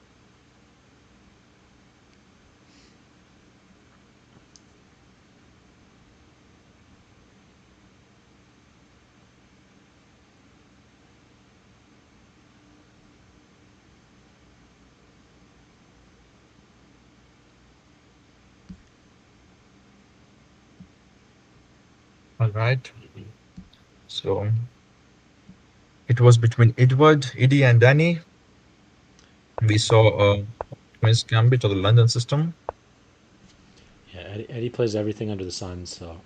All right. So it was between Edward, Eddie, and Danny. We saw Queen's Gambit or the London system. Yeah, Eddie plays everything under the sun, so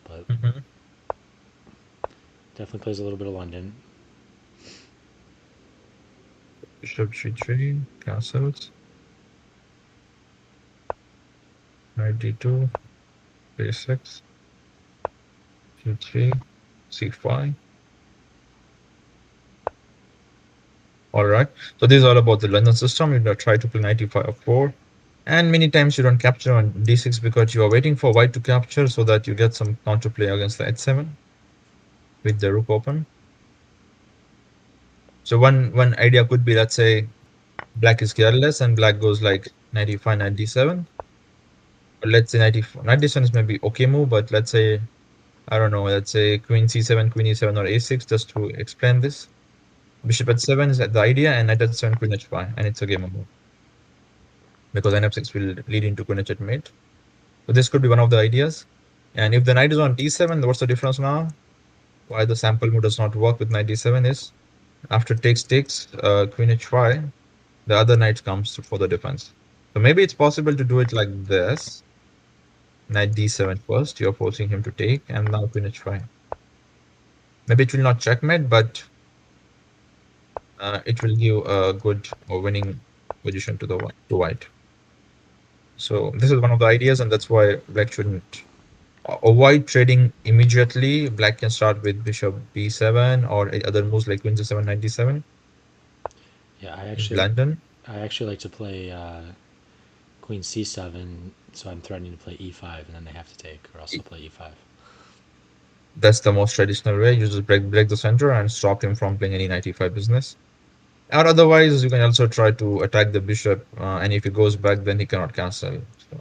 but Mm-hmm. definitely plays a little bit of London. Bishop G3, castles, knight D2, B6, G3, C5. All right. So this is all about the London system. You try to play knight E5 4. And many times you don't capture on D6 because you are waiting for white to capture so that you get some counterplay against the H7 with the rook open. So one idea could be, let's say, black is careless and black goes like knight E5, knight D7. Or let's say knight D7 is maybe okay move, but let's say, I don't know, let's say queen C7, queen E7, or A6, just to explain this. Bishop H7 is the idea, and knight H7, queen H5, and it's a game over. Because N6 will lead into queen H8 mate. So this could be one of the ideas. And if the knight is on D7, what's the difference now? Why the sample move does not work with knight D7 is after takes queen H5, the other knight comes for the defense. So maybe it's possible to do it like this. Knight D7 first, you're forcing him to take, and now queen H5. Maybe it will not checkmate, but it will give a good or winning position to the white. So this is one of the ideas, and that's why black shouldn't avoid trading immediately. Black can start with bishop b7 or other moves like queen c7, knight d7 Yeah, in London. I actually like to play Queen C7, so I'm threatening to play E5, and then they have to take, or else I'll play E5. That's the most traditional way. You just break the center and stop him from playing any knight e5 business. Or otherwise, you can also try to attack the bishop, and if he goes back, then he cannot cancel. So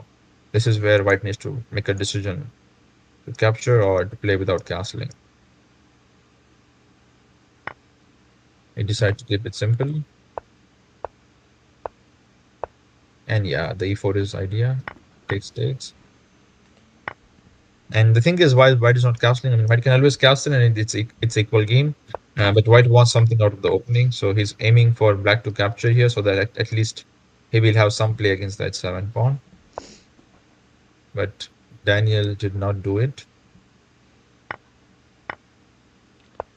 this is where white needs to make a decision to capture or to play without castling. He decided to keep it simple. And yeah, the e4 is idea. Takes. And the thing is, why white is not castling? I mean, white can always castle, and it's equal game. But white wants something out of the opening, so he's aiming for black to capture here, so that at least he will have some play against that 7 pawn. But Daniel did not do it,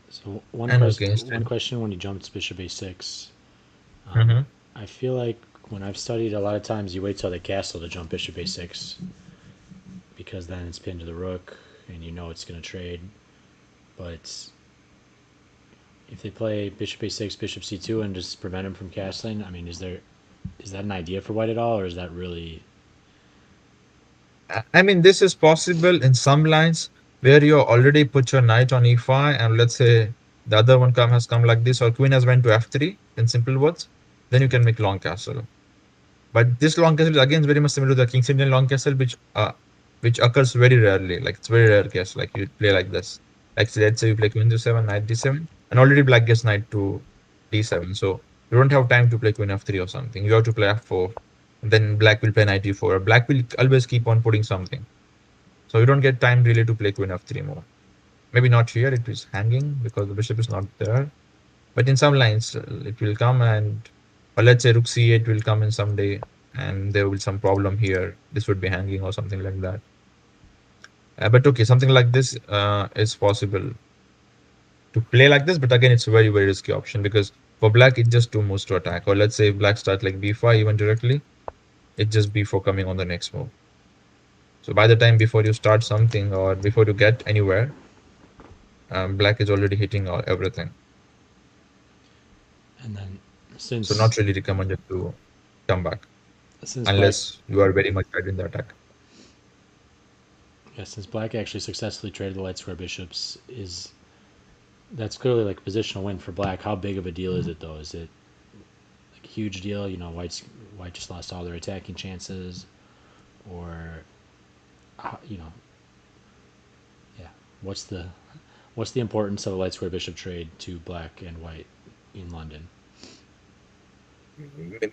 So and against one it. question when you jump to Bishop A6. Mm-hmm. I feel like when I've studied, a lot of times you wait till the castle to jump Bishop A6 because then it's pinned to the rook and you know it's going to trade. But if they play Bishop A6, Bishop C2, and just prevent him from castling, I mean, is that an idea for white at all, or is that really? I mean, this is possible in some lines where you already put your knight on e5, and let's say the other one has come like this, or queen has went to f3, in simple words, then you can make long castle. But this long castle again is very much similar to the King's Indian long castle, which occurs very rarely. Like it's very rare case. Like you play like this. Like let's say you play queen to 7, knight d7, and already black gets knight to d7. So you don't have time to play queen f3 or something. You have to play f4. And then black will play knight e4. Black will always keep on putting something. So you don't get time really to play queen f3 more. Maybe not here. It is hanging because the bishop is not there. But in some lines, it will come and, or let's say rook c8 will come in some day and there will be some problem here. This would be hanging or something like that. But okay, something like this is possible to play like this. But again, it's a very, very risky option because for black, it just two moves to attack. Or let's say black start like b5 even directly, it just b4 coming on the next move. So by the time before you start something or before you get anywhere, black is already hitting everything. And then So since not really recommended to come back since black unless you are very much right in the attack. yeah, since black actually successfully traded the light square bishops, is that's clearly like a positional win for black. How big of a deal is it though? Is it like a huge deal? You know, white just lost all their attacking chances, or you know, yeah. What's the what's the importance of a light square bishop trade to black and white in London?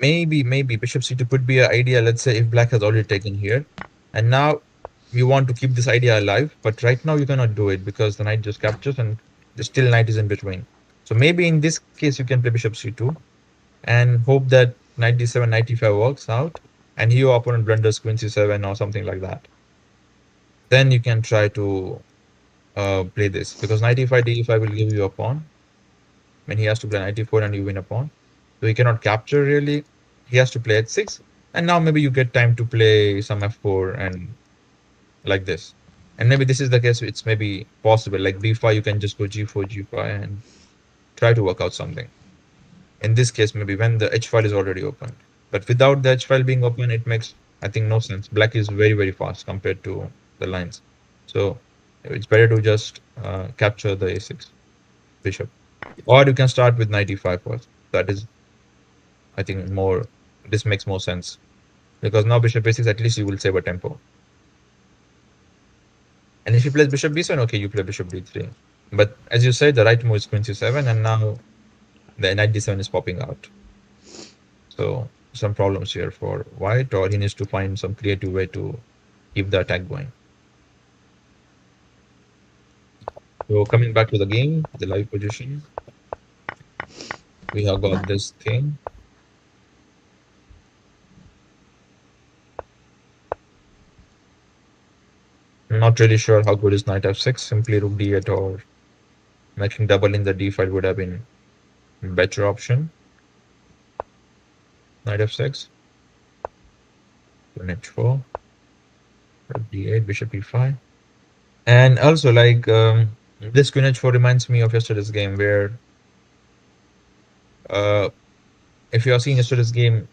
Maybe bishop c2 could be an idea. Let's say if black has already taken here, and now you want to keep this idea alive, but right now you cannot do it because the knight just captures and the still knight is in between. So maybe in this case you can play bishop c2 and hope that knight d7, knight e5 works out, and your opponent blunders queen c7 or something like that. Then you can try to play this because knight e5, d5 will give you a pawn. When he has to play knight e4 and you win a pawn, so he cannot capture really. He has to play h6, and now maybe you get time to play some f4 and like this. And maybe this is the case. It's maybe possible. Like b5, you can just go g4, g5, and try to work out something. In this case, maybe when the h file is already opened. But without the h file being open, it makes, I think, no sense. Black is very, very fast compared to the lines. So it's better to just capture the a6 bishop. Or you can start with knight e5 first. That is, I think, more, this makes more sense. Because now bishop a6, at least you will save a tempo. And if you play bishop b7, okay, you play bishop d3. But as you said, the right move is queen c7, and now the knight d7 is popping out. So some problems here for white, or he needs to find some creative way to keep the attack going. So coming back to the game, the live position, we have got this thing. I'm not really sure how good is knight f6. Simply rook d8 or making double in the d file would have been a better option. Knight f6, queen h4, rook d8, bishop e5. And also, like, this queen h4 reminds me of yesterday's game where, uh, if you are seeing yesterday's game,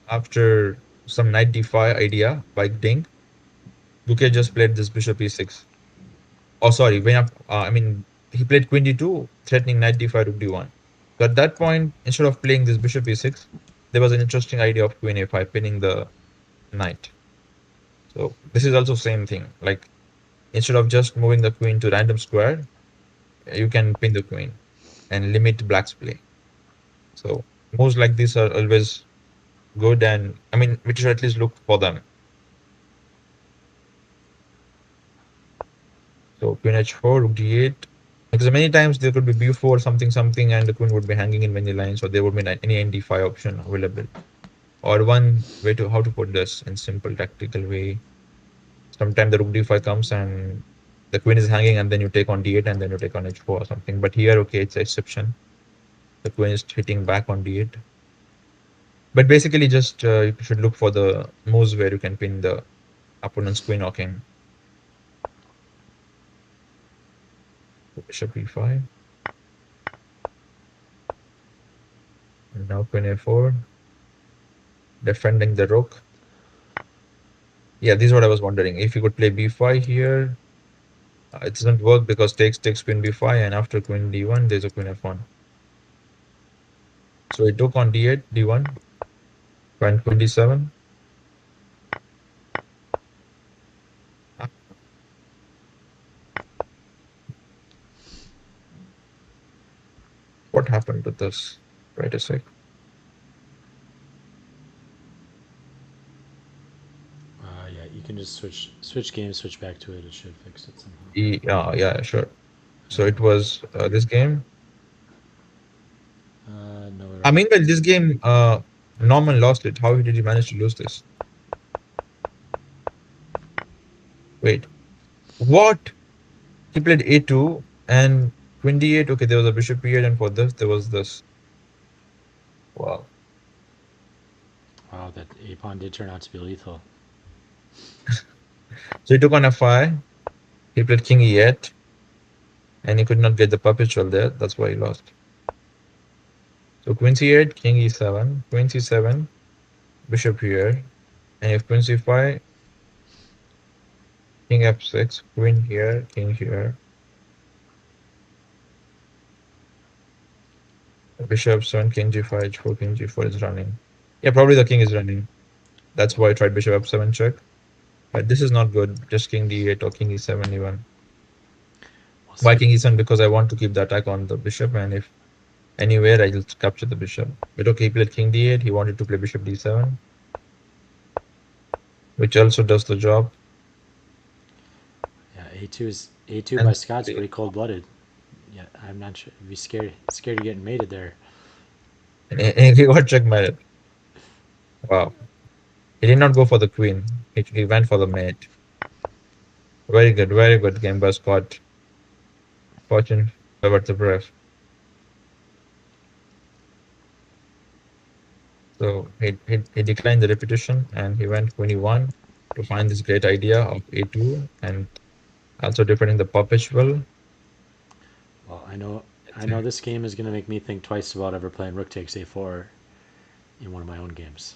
after some knight d5 idea by Ding, Bouquet just played this bishop e6. Oh, sorry, I mean, he played queen d2, threatening knight d5, rook d1. So at that point, instead of playing this bishop e6, there was an interesting idea of queen a5, pinning the knight. So this is also same thing. Like, instead of just moving the queen to random square, you can pin the queen and limit black's play. So moves like this are always good, and I mean, we should at least look for them. So queen h4, rook d8. Because many times there could be b4 something something, and the queen would be hanging in many lines, or there would be any nd5 option available. Or one way to how to put this in simple tactical way. Sometimes the rook d5 comes and the queen is hanging, and then you take on d8 and then you take on h4 or something. But here, okay, it's an exception. The queen is hitting back on d8. But basically, just you should look for the moves where you can pin the opponent's queen or king. Bishop e5. And now queen a4. Defending the rook. Yeah, this is what I was wondering. If you could play b5 here, it doesn't work because takes queen b5, and after queen d1, there's a queen f1. So it took on d8, d1, queen d7. What happened to this? Wait a sec. Yeah, you can just switch games, switch back to it. It should fix it somehow. Yeah, sure. So it was this game. No. I mean, well, this game, Norman lost it. How did he manage to lose this? Wait, what? He played a2 and queen d8. Okay, there was a bishop here, and for this, there was this. Wow. Wow, that a pawn did turn out to be lethal. So he took on f5. He played king e8, and he could not get the perpetual there. That's why he lost. So queen c8, king e7, queen c7, bishop here, and if queen c5, king f6, queen here, king here, bishop 7, king g5, h4, king g4 is running. Yeah, probably the king is running. That's why I tried bishop f7 check. But this is not good. Just king d8 or king e7 even. Why king e7? Because I want to keep the attack on the bishop, and if anywhere I will capture the bishop. But okay, he played king d8. He wanted to play bishop d7, which also does the job. A2 by And Scott's pretty cold blooded. Yeah, I'm not sure. I'd be scared of getting mated there. he got checkmated. Wow. He did not go for the queen. He went for the mate. Very good game by Scott. Fortune favored the brave. So he declined the repetition and he went 21 to find this great idea of A2 and also defending the perpetual. Well, I know this game is gonna make me think twice about ever playing Rook takes A4 in one of my own games.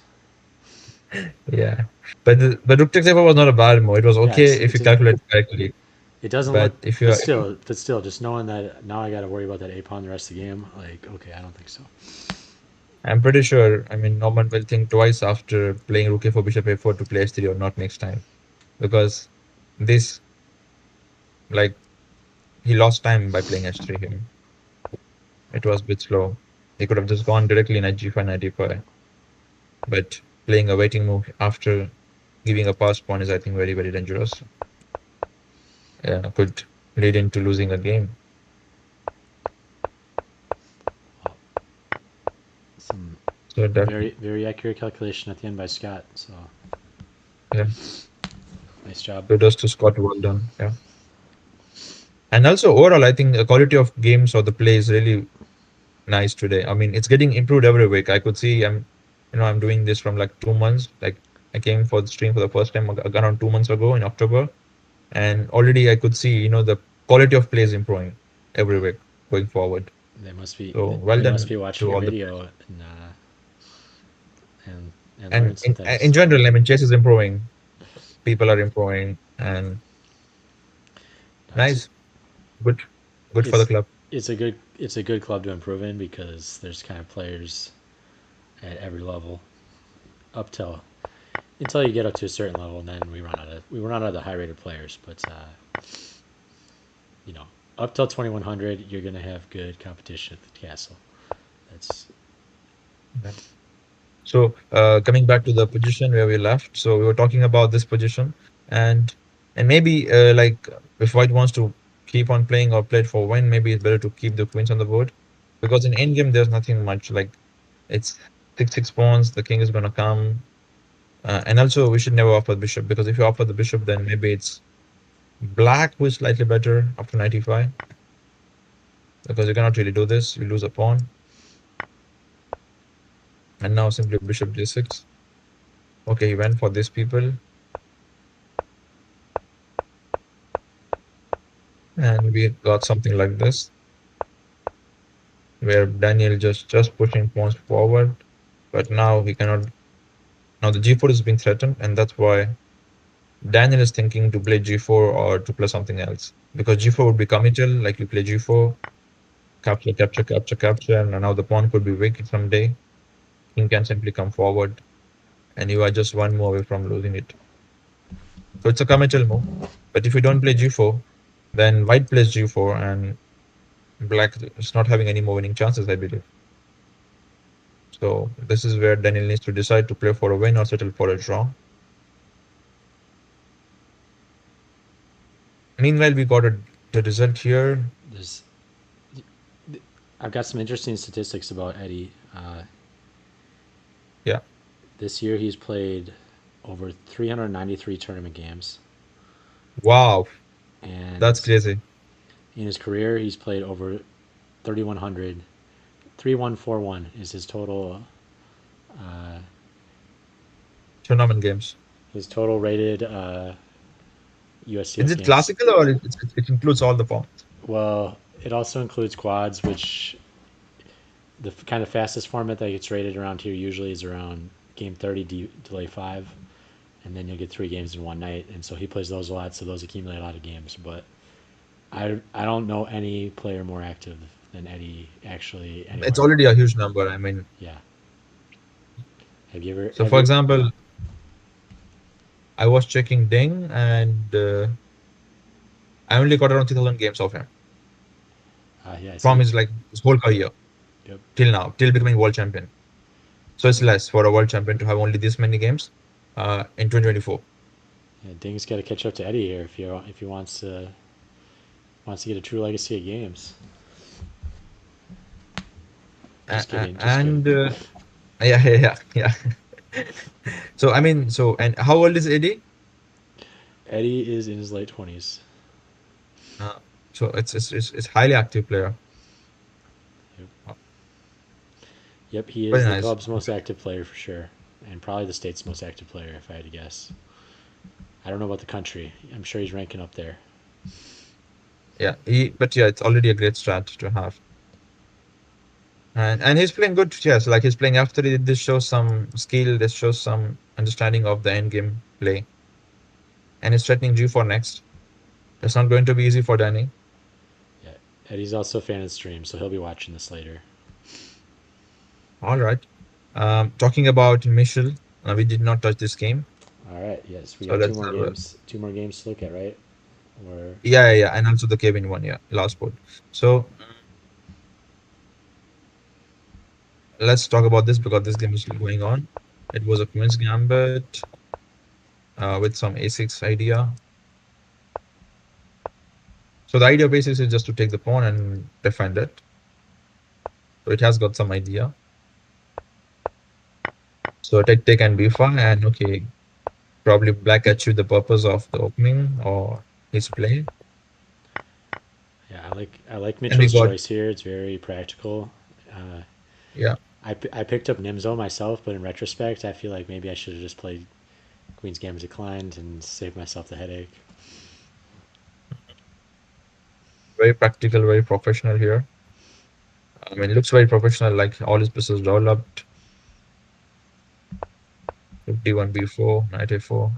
Yeah. But Rook takes was not a bad move. It was Yeah, okay if you calculate correctly. it doesn't look, But if you but still, just knowing that now I got to worry about that A pawn the rest of the game. Like, okay, I don't think so. I'm pretty sure, I mean, Norman will think twice after playing Rook A4, Bishop A4 to play H3 or not next time. Because this, like, he lost time by playing H3 here. It was a bit slow. He could have just gone directly knight G5, knight E5. But playing a waiting move after giving a pass pawn is, I think, very dangerous. Could lead into losing a game. Some So that, very accurate calculation at the end by Scott. So yeah, nice job. kudos to Scott. Well done. Yeah. And also overall, I think the quality of games or the play is really nice today. I mean, it's getting improved every week. I could see I'm doing this from like 2 months. Like I came for the stream for the first time around 2 months ago in October, and already I could see the quality of play is improving every week going forward. So well They must done be watching to your all the video players. and learn And some things. in general, I mean, chess is improving. People are improving, and No, nice, good, good for the it's club. it's a good club to improve in because there's kind of players at every level up till until you get up to a certain level, and then we run out of the high rated players. But you know, up till 2100, you're gonna have good competition at the castle. That's Yeah. So coming back to the position where we left, so we were talking about this position, and maybe like if White wants to keep on playing or play it for win, maybe it's better to keep the queens on the board, because in endgame there's nothing much. Like it's 6 pawns, the king is gonna come, and also we should never offer the bishop, because if you offer the bishop, then maybe it's black who is slightly better after 95, because you cannot really do this. You lose a pawn, and now simply bishop d6. Okay, he went for these people. And we got something like this, where Daniel just pushing pawns forward, but now he cannot. Now the g4 is being threatened, and that's why Daniel is thinking to play g4 or to play something else, because g4 would be committal, like you play g4, capture, and now the pawn could be weak someday. King can simply come forward, and you are just one move away from losing it. So it's a committal move. But if you don't play g4, then white plays g4, and black is not having any more winning chances, I believe. So this is where Daniel needs to decide to play for a win or settle for a draw. Meanwhile, we got the result here. there's I've got some interesting statistics about Eddie. Yeah. This year he's played over 393 tournament games, Wow. That's and crazy. in his career he's played over 3,100. 3141 is his total. Uh, Tournament games. his total rated Is USCF it games. classical or it includes all the forms? Well, it also includes quads, which the kind of fastest format that gets rated around here usually is around game 30, delay 5, and then you'll get 3 games in one night. And so he plays those a lot, so those accumulate a lot of games. But I don't know any player more active than Eddie actually It's anywhere. already a huge number. I mean, Yeah. Have you ever? so for example, I was checking Ding, and I only got around 3,000 games of him Yeah. from See. his like his whole career Yep. till now, till becoming world champion. So it's less for a world champion to have only this many games in 2024. Yeah, Ding's got to catch up to Eddie here if he wants to get a true legacy of games. Just kidding, just kidding. And yeah, yeah, yeah, yeah. So I mean, so and how old is Eddie? Eddie is in his late 20s. Uh, so it's highly active player. Yep. Uh, Yep, he Very is the nice. club's most active player for sure, and probably the state's most active player if I had to guess. I don't know about the country. I'm sure he's ranking up there. Yeah, but yeah, it's already a great strat to have. And he's playing good chess. Like he's playing after it. This shows some skill. This shows some understanding of the end game play. And he's threatening G4 next. It's not going to be easy for Danny. Yeah, Eddie's also a fan of the stream, so he'll be watching this later. All right. Talking about Michel, we did not touch this game. All right, yes, we So got two let's more have a games. Two more games to look at, right? Or yeah, yeah, yeah, and also the Kevin one, yeah, last board. So let's talk about this because this game is still going on. It was a Queen's Gambit with some A6 idea. So the idea basically is just to take the pawn and defend it. So it has got some idea. So take and b5 and okay, probably black achieved the purpose of the opening or his play. yeah, I like And we Mitchell's got choice here. It's very practical. Uh, yeah, I picked up Nimzo myself, but in retrospect, I feel like maybe I should have just played Queen's Gambit Declined and saved myself the headache. very practical, very professional here. I mean, it looks very professional, like all his pieces developed. 51 b4, knight a4.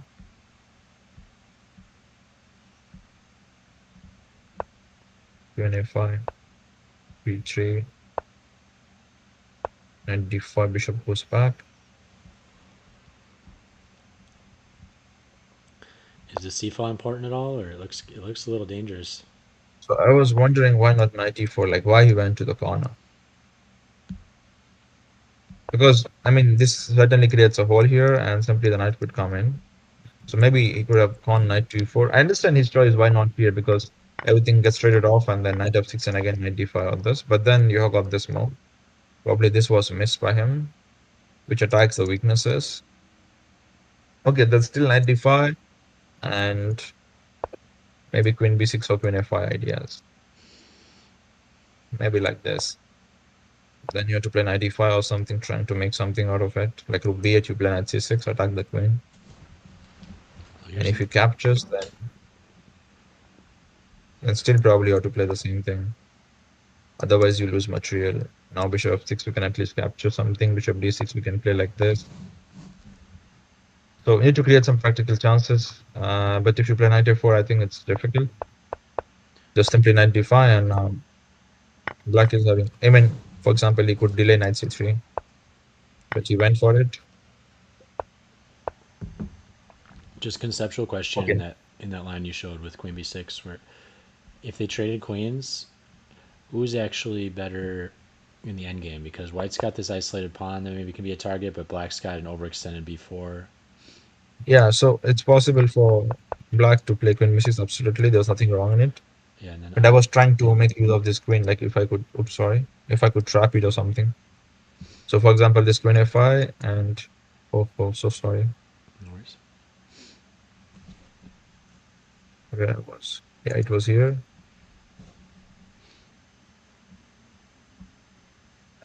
Queen a5, b3, and d5, bishop goes back. Is the c file important at all, or it looks a little dangerous? So I was wondering why not knight e4, like why he went to the corner. Because, I mean, this certainly creates a hole here and simply the knight could come in. So maybe he could have gone knight to e4. I understand his choice, why not here, because everything gets traded off and then knight f6 and again knight d5 on this. But then you have got this move. Probably this was missed by him, which attacks the weaknesses. Okay, that's still knight d5 and maybe queen b6 or queen f5 ideas. Maybe like this. Then you have to play knight d5 or something, trying to make something out of it. Like rook b8, you play knight c6, attack the queen. And if he captures, then still probably you have to play the same thing. Otherwise, you lose material. Now bishop f6, we can at least capture something. Bishop d6, we can play like this. So we need to create some practical chances. But if you play knight a4, I think it's difficult. Just simply knight d5 and black is having. I mean, for example, he could delay knight c3, but he went for it. Just conceptual question Okay. in that line you showed with Queen b6, where if they traded queens, who's actually better in the end game? Because White's got this isolated pawn that maybe can be a target, but Black's got an overextended b4. Yeah, so it's possible for black to play queen b6. Absolutely, there's nothing wrong in it. Yeah, and then But I was trying to make use of this queen, like if I could, oops, sorry, if I could trap it or something. So for example, this queen f5 and, oh, so sorry. no worries. Where I was. Yeah, it was here.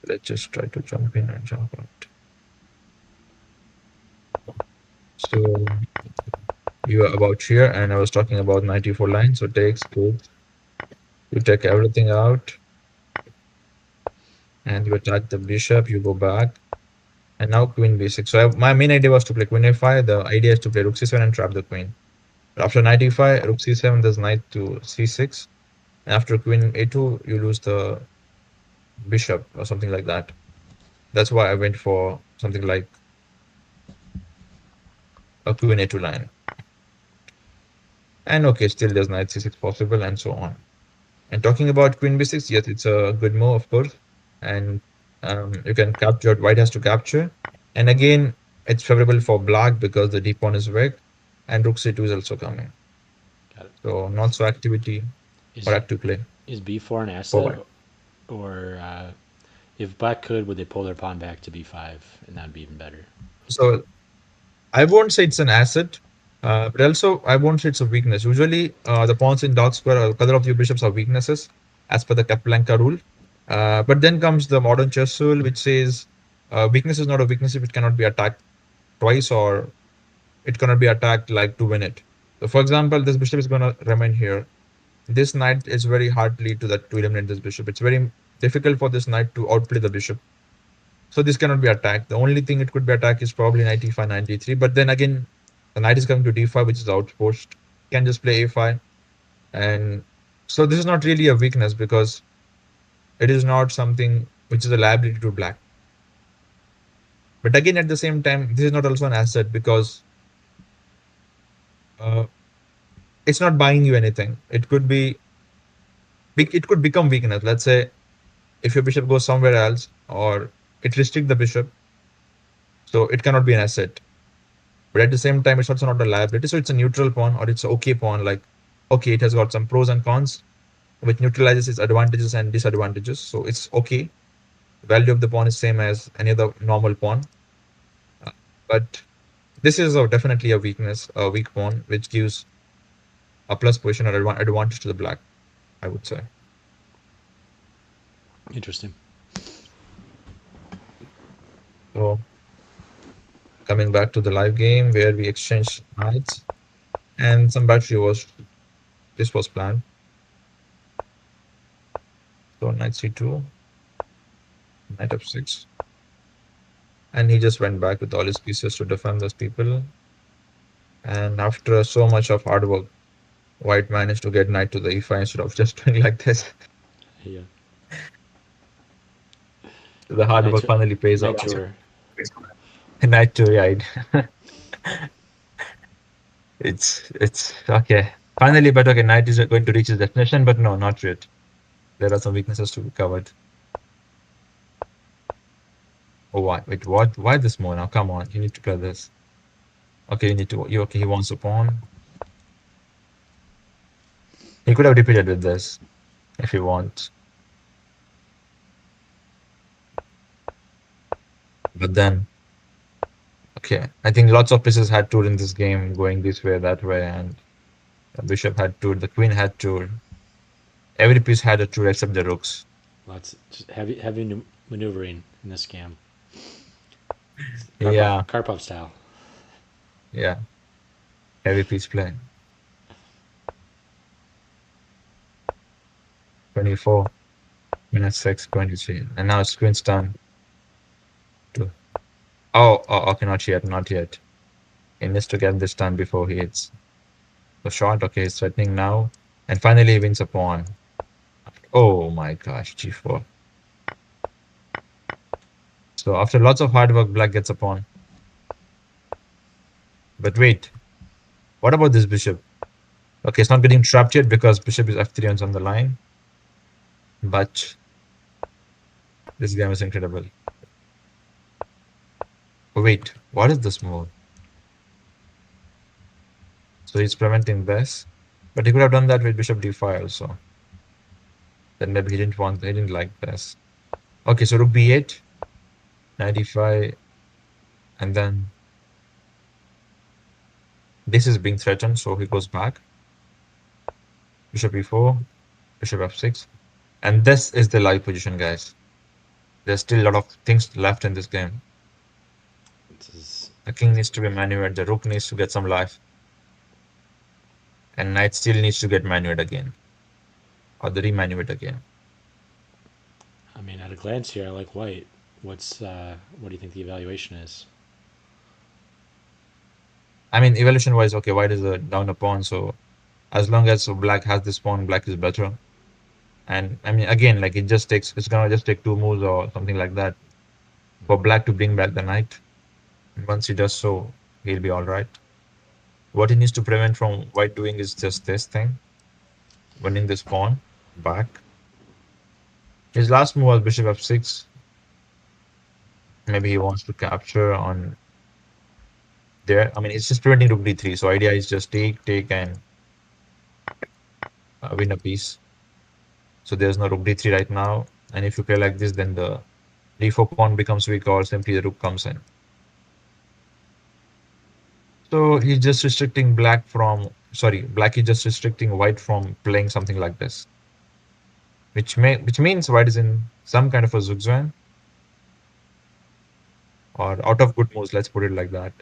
Let's just try to jump in and jump out. So you are about here, and I was talking about 94 lines. So takes good. You take everything out, and you attack the bishop. You go back, and now queen b6. So my main idea was to play queen a5. The idea is to play rook c7 and trap the queen. But after knight e5, rook c7, there's knight to c6. And after queen a2, you lose the bishop or something like that. That's why I went for something like a queen a2 line. And okay, still there's knight c6 possible and so on. And talking about queen b6, yes, it's a good move, of course. And you can capture, white has to capture. And again, it's favorable for black because the d pawn is weak. and rook c2 is also coming. Got it. So not so activity or Is active play is b4 an for asset, white. or if black could, would they pull their pawn back to b5, and that'd be even better? So I won't say it's an asset, but also I won't say it's a weakness. Usually, the pawns in dark square or color of your bishops are weaknesses, as per the Capablanca rule. But then comes the modern chess rule, which says weakness is not a weakness if it cannot be attacked twice or it cannot be attacked like to win it. So, for example, this bishop is going to remain here. This knight is very hardly to eliminate this bishop. It's very difficult for this knight to outplay the bishop. So this cannot be attacked. The only thing it could be attacked is probably knight e5, knight d3. But then again, the knight is coming to d5, which is outpost. Can just play a5. And so this is not really a weakness because it is not something which is a liability to black. But again, at the same time, this is not also an asset because uh, it's not buying you anything. It could become weakness. Let's say if your bishop goes somewhere else or it restricts the bishop, so it cannot be an asset. But at the same time, it's also not a liability. So it's a neutral pawn or it's an okay pawn. Like, okay, it has got some pros and cons, which neutralizes its advantages and disadvantages. So it's okay. The value of the pawn is same as any other normal pawn. Uh, but this is definitely a weakness, a weak pawn, which gives a plus position or advantage to the black, I would say. Interesting. So coming back to the live game where we exchanged knights and some battery was this was planned. So knight c2, knight f6. And he just went back with all his pieces to defend those people. And after so much of hard work, White managed to get knight to the e5 instead of just doing like this. Yeah. The hard Knight work to finally pays off. knight tour. Knight to right. It's okay. Finally, but okay, knight is going to reach his destination, but no, not yet. There are some weaknesses to be covered. Oh, why? Wait, what? Why this more now? Come on, you need to play this. Okay, you need to. You okay? He wants a pawn. He could have repeated with this if he wants, but then okay, I think lots of pieces had toured in this game, going this way, that way, and the bishop had toured, the queen had toured. Every piece had a tour except the rooks. Lots just heavy maneuvering in this scam. Yeah, Karpov style. yeah, heavy piece play. 24 minutes 6, 23. And now it's queen's turn to. Oh, okay, not yet, not yet. He needs to get this done before he hits the shot. Okay, he's threatening now. And finally, he wins a pawn. Oh my gosh, g4. So after lots of hard work, black gets a pawn. But wait, what about this bishop? Okay, it's not getting trapped yet because bishop is f3 on the line. But this game is incredible. Oh, wait, what is this move? So he's preventing this. But he could have done that with bishop d5 also. Then maybe he didn't like this. Okay, so rook b8, knight e5, and then this is being threatened, so he goes back. Bishop e4, bishop f6. And this is the live position, guys. There's still a lot of things left in this game. This is The king needs to be maneuvered, the rook needs to get some life, and knight still needs to get maneuvered again, or the remaneuvered again. I mean, at a glance here, I like white. What do you think the evaluation is? I mean, evolution-wise, okay, white is a down a pawn, so as long as black has this pawn, black is better. And I mean, again, like it's gonna just take two moves or something like that for black to bring back the knight. And once he does so, he'll be all right. What he needs to prevent from white doing is just this thing, winning this pawn back. His last move was bishop f6. Maybe he wants to capture on there. I mean, it's just preventing rook d3. So idea is just take, and win a piece. So there's no rook d3 right now. And if you play like this, then the d4 pawn becomes weak, or simply the rook comes in. So he's just restricting black is just restricting white from playing something like this, which means white is in some kind of a zugzwang or out of good moves. Let's put it like that,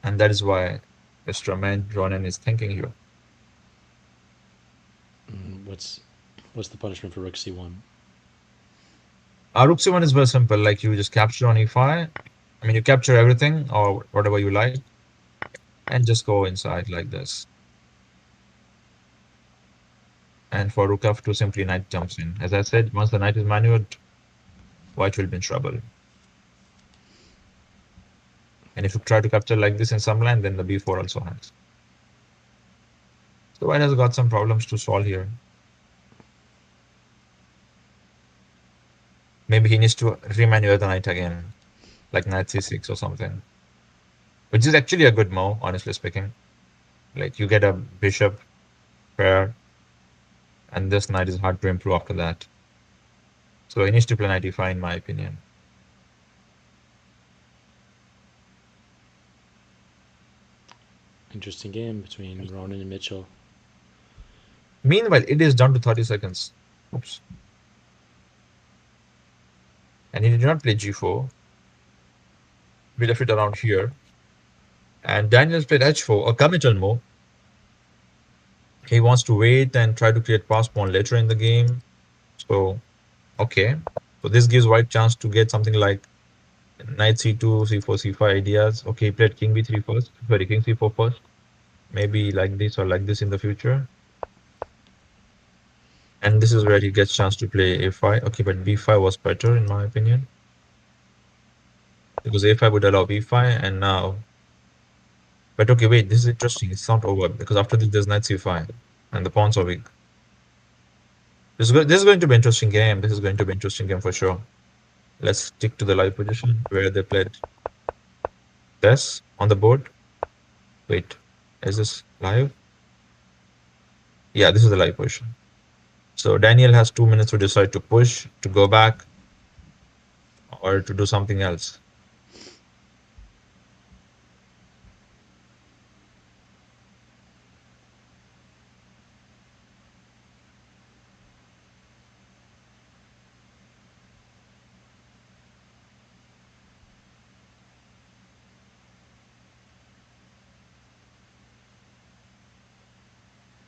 and that is why Mr. Man Ronan is thinking here. What's the punishment for rook c1? Rook c1 is very simple. Like you just capture on e5. I mean, you capture everything or whatever you like, and just go inside like this. And for rook f2, simply knight jumps in. As I said, once the knight is maneuvered, white will be in trouble. And if you try to capture like this in some line, then the b4 also has. So white has got some problems to solve here. Maybe he needs to remaneuver the knight again, like knight c6 or something, which is actually a good move, honestly speaking. Like you get a bishop pair, and this knight is hard to improve after that. So he needs to play knight e5, in my opinion. Interesting game between Ronan and Mitchell. Meanwhile, it is down to 30 seconds. Oops. And he did not play g4. We left it around here. And Daniel's played h4, a committal move. He wants to wait and try to create pass pawn later in the game. So, okay. So this gives white chance to get something like knight c2, c4, c5 ideas. Okay, he played king b3 first. Sorry, king c4 first. Maybe like this or like this in the future. And this is where he gets chance to play a5. Okay, but b5 was better in my opinion, because a5 would allow b5, and now. But okay, wait, this is interesting. It's not over, because after this there's knight c5, and the pawns are weak. This is going to be an interesting game. This is going to be an interesting game for sure. Let's stick to the live position where they played this on the board. Wait, is this live? Yeah, this is the live position. So Daniel has 2 minutes to decide to push, to go back, or to do something else.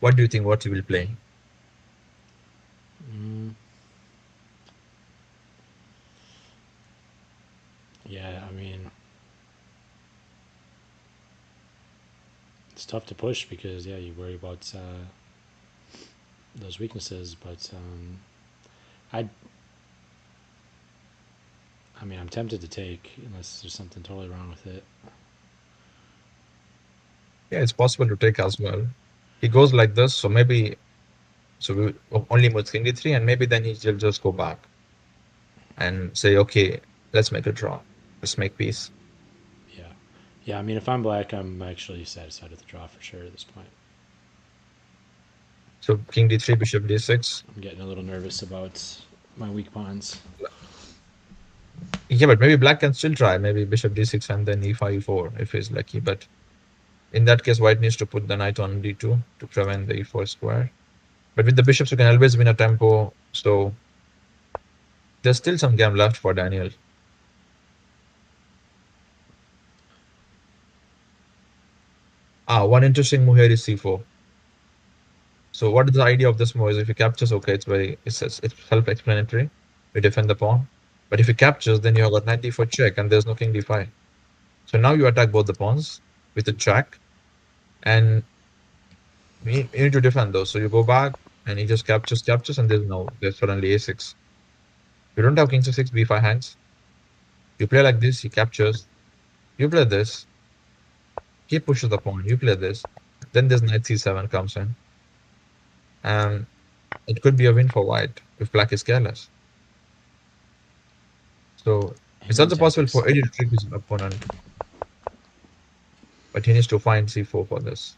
What do you think? What he will play? Mm, yeah, I mean, it's tough to push because you worry about those weaknesses. But I, I mean, I'm tempted to take unless there's something totally wrong with it. Yeah, it's possible to take as well. He goes like this, so maybe we only move king d3, and maybe then he'll just go back and say, okay, let's make a draw. Let's make peace. Yeah, yeah. I mean, if I'm black, I'm actually satisfied with the draw for sure at this point. So king d3, bishop d6. I'm getting a little nervous about my weak pawns. Yeah, but maybe black can still try. Maybe bishop d6 and then e5, e4 if he's lucky. But in that case, white needs to put the knight on d2 to prevent the e4 square. But with the bishops, you can always win a tempo. So there's still some game left for Daniel. One interesting move here is c4. So what is the idea of this move is if he captures, okay, it's self-explanatory. We defend the pawn. But if he captures, then you have got knight d4 check, and there's no king d5. So now you attack both the pawns with a check, and you need to defend those. So you go back, and he just captures, and there's suddenly a6. You don't have king c6, b5 hangs. You play like this, he captures. You play this, he pushes the pawn. You play this. Then there's knight c7 comes in, and it could be a win for white if black is careless. So It's Indian also possible tactics. for AD to trick his opponent, but he needs to find c4 for this.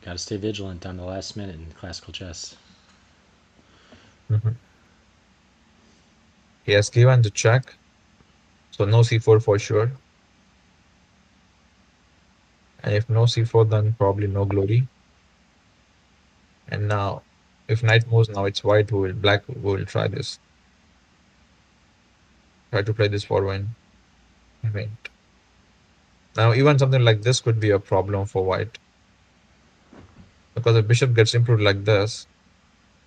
Got to stay vigilant on the last minute in classical chess. Mhm. He has given the check, so no c4 for sure. And if no c4, then probably no glory. And now, if knight moves, now it's white who will, black who will try this. Try to play this for win. I mean, now even something like this could be a problem for white. Because if bishop gets improved like this,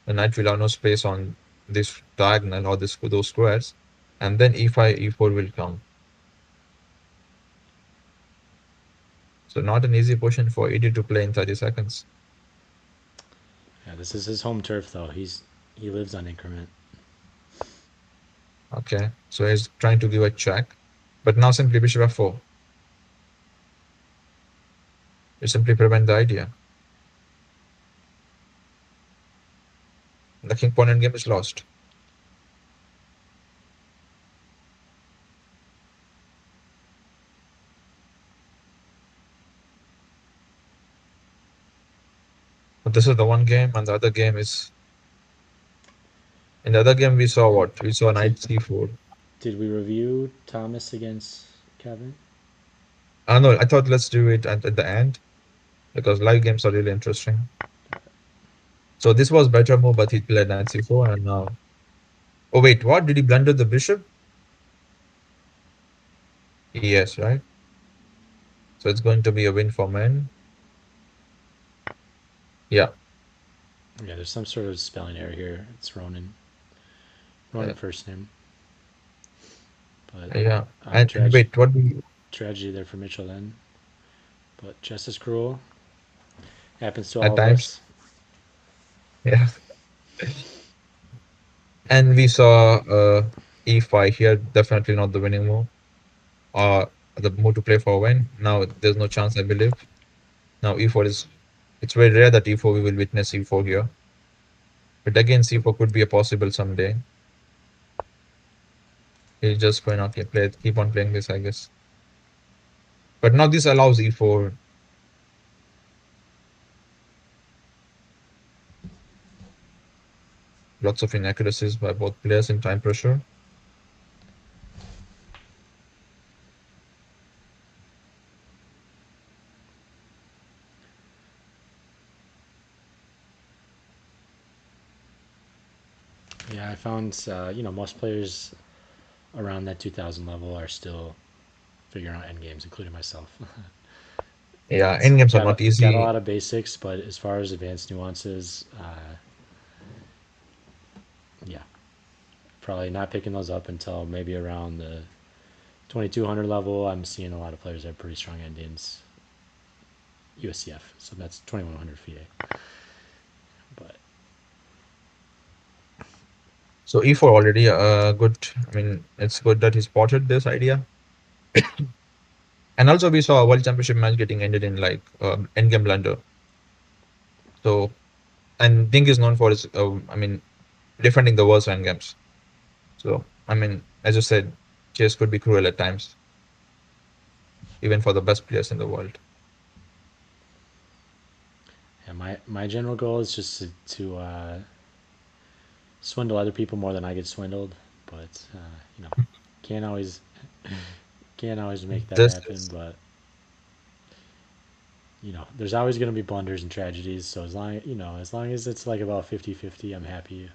the knight will have no space on this diagonal or this those squares. And then e5, e4 will come. So not an easy position for AD to play in 30 seconds. Yeah, this is his home turf though. He lives on increment. Okay, so he's trying to give a check. But now simply bishop f4. You simply prevent the idea. The king pawn endgame is lost. But this is the one game, and the other game is in the other game we saw what? We saw Did knight c4. did we review Thomas against Kevin? No, I thought let's do it at the end because live games are really interesting. So this was better move, but he played knight c4 and now. Oh wait, what? Did he blunder the bishop? Yes, right? So it's going to be a win for men. Yeah. Yeah, there's some sort of spelling error here. It's Ronan. Ronan Uh, first name. But yeah. And wait, what do you tragedy there for Mitchell then. But chess is cruel. Happens to all at of times? us. Yeah. And we saw e5 here, definitely not the winning move. Or the move to play for a win. Now there's no chance, I believe. Now e4 is it's very rare that e4 we will witness e4 here. But again, c4 could be a possible someday. He's just going to keep on playing this, I guess. But now this allows e4. Lots of inaccuracies by both players in time pressure. Yeah, I found most players around that 2000 level are still figuring out end games, including myself. Yeah, It's endgames are not got a easy. lot of basics, but as far as advanced nuances, yeah, probably not picking those up until maybe around the 2200 level. I'm seeing a lot of players that have pretty strong endings. USCF, so that's 2100 FIDE. But So e4 already good. I mean, it's good that he spotted this idea. And also we saw a world championship match getting ended in like endgame blunder. So and Ding is known for his I mean defending the worst endgames. So I mean, as you said, chess could be cruel at times, even for the best players in the world. yeah, my general goal is just to swindle other people more than I get swindled. But can't always can't always make that This happen. is But there's always going to be blunders and tragedies. So as long as it's like about 50-50, I'm happy.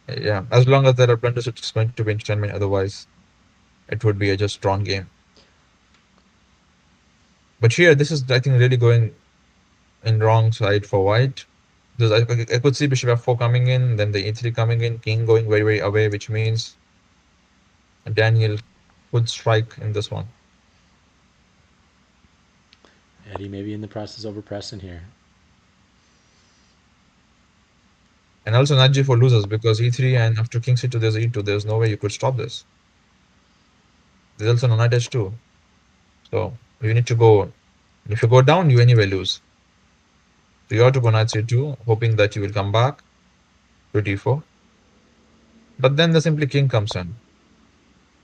yeah. As long as there are blunders, it's going to be entertainment. Otherwise, it would be a just drawn game. But here, this is I think really going in wrong side for white. Because I could see bishop f4 coming in, then the e3 coming in, king going very, very away, which means Daniel could strike in this one. Eddie may be in the process of overpressing here. And also knight g4 loses because e3 and after king c2 there's e2. There's no way you could stop this. There's also no knight h2. So you need to go. If you go down, you anyway lose. So you have to go knight c2, hoping that you will come back to d4. But then the simply king comes in.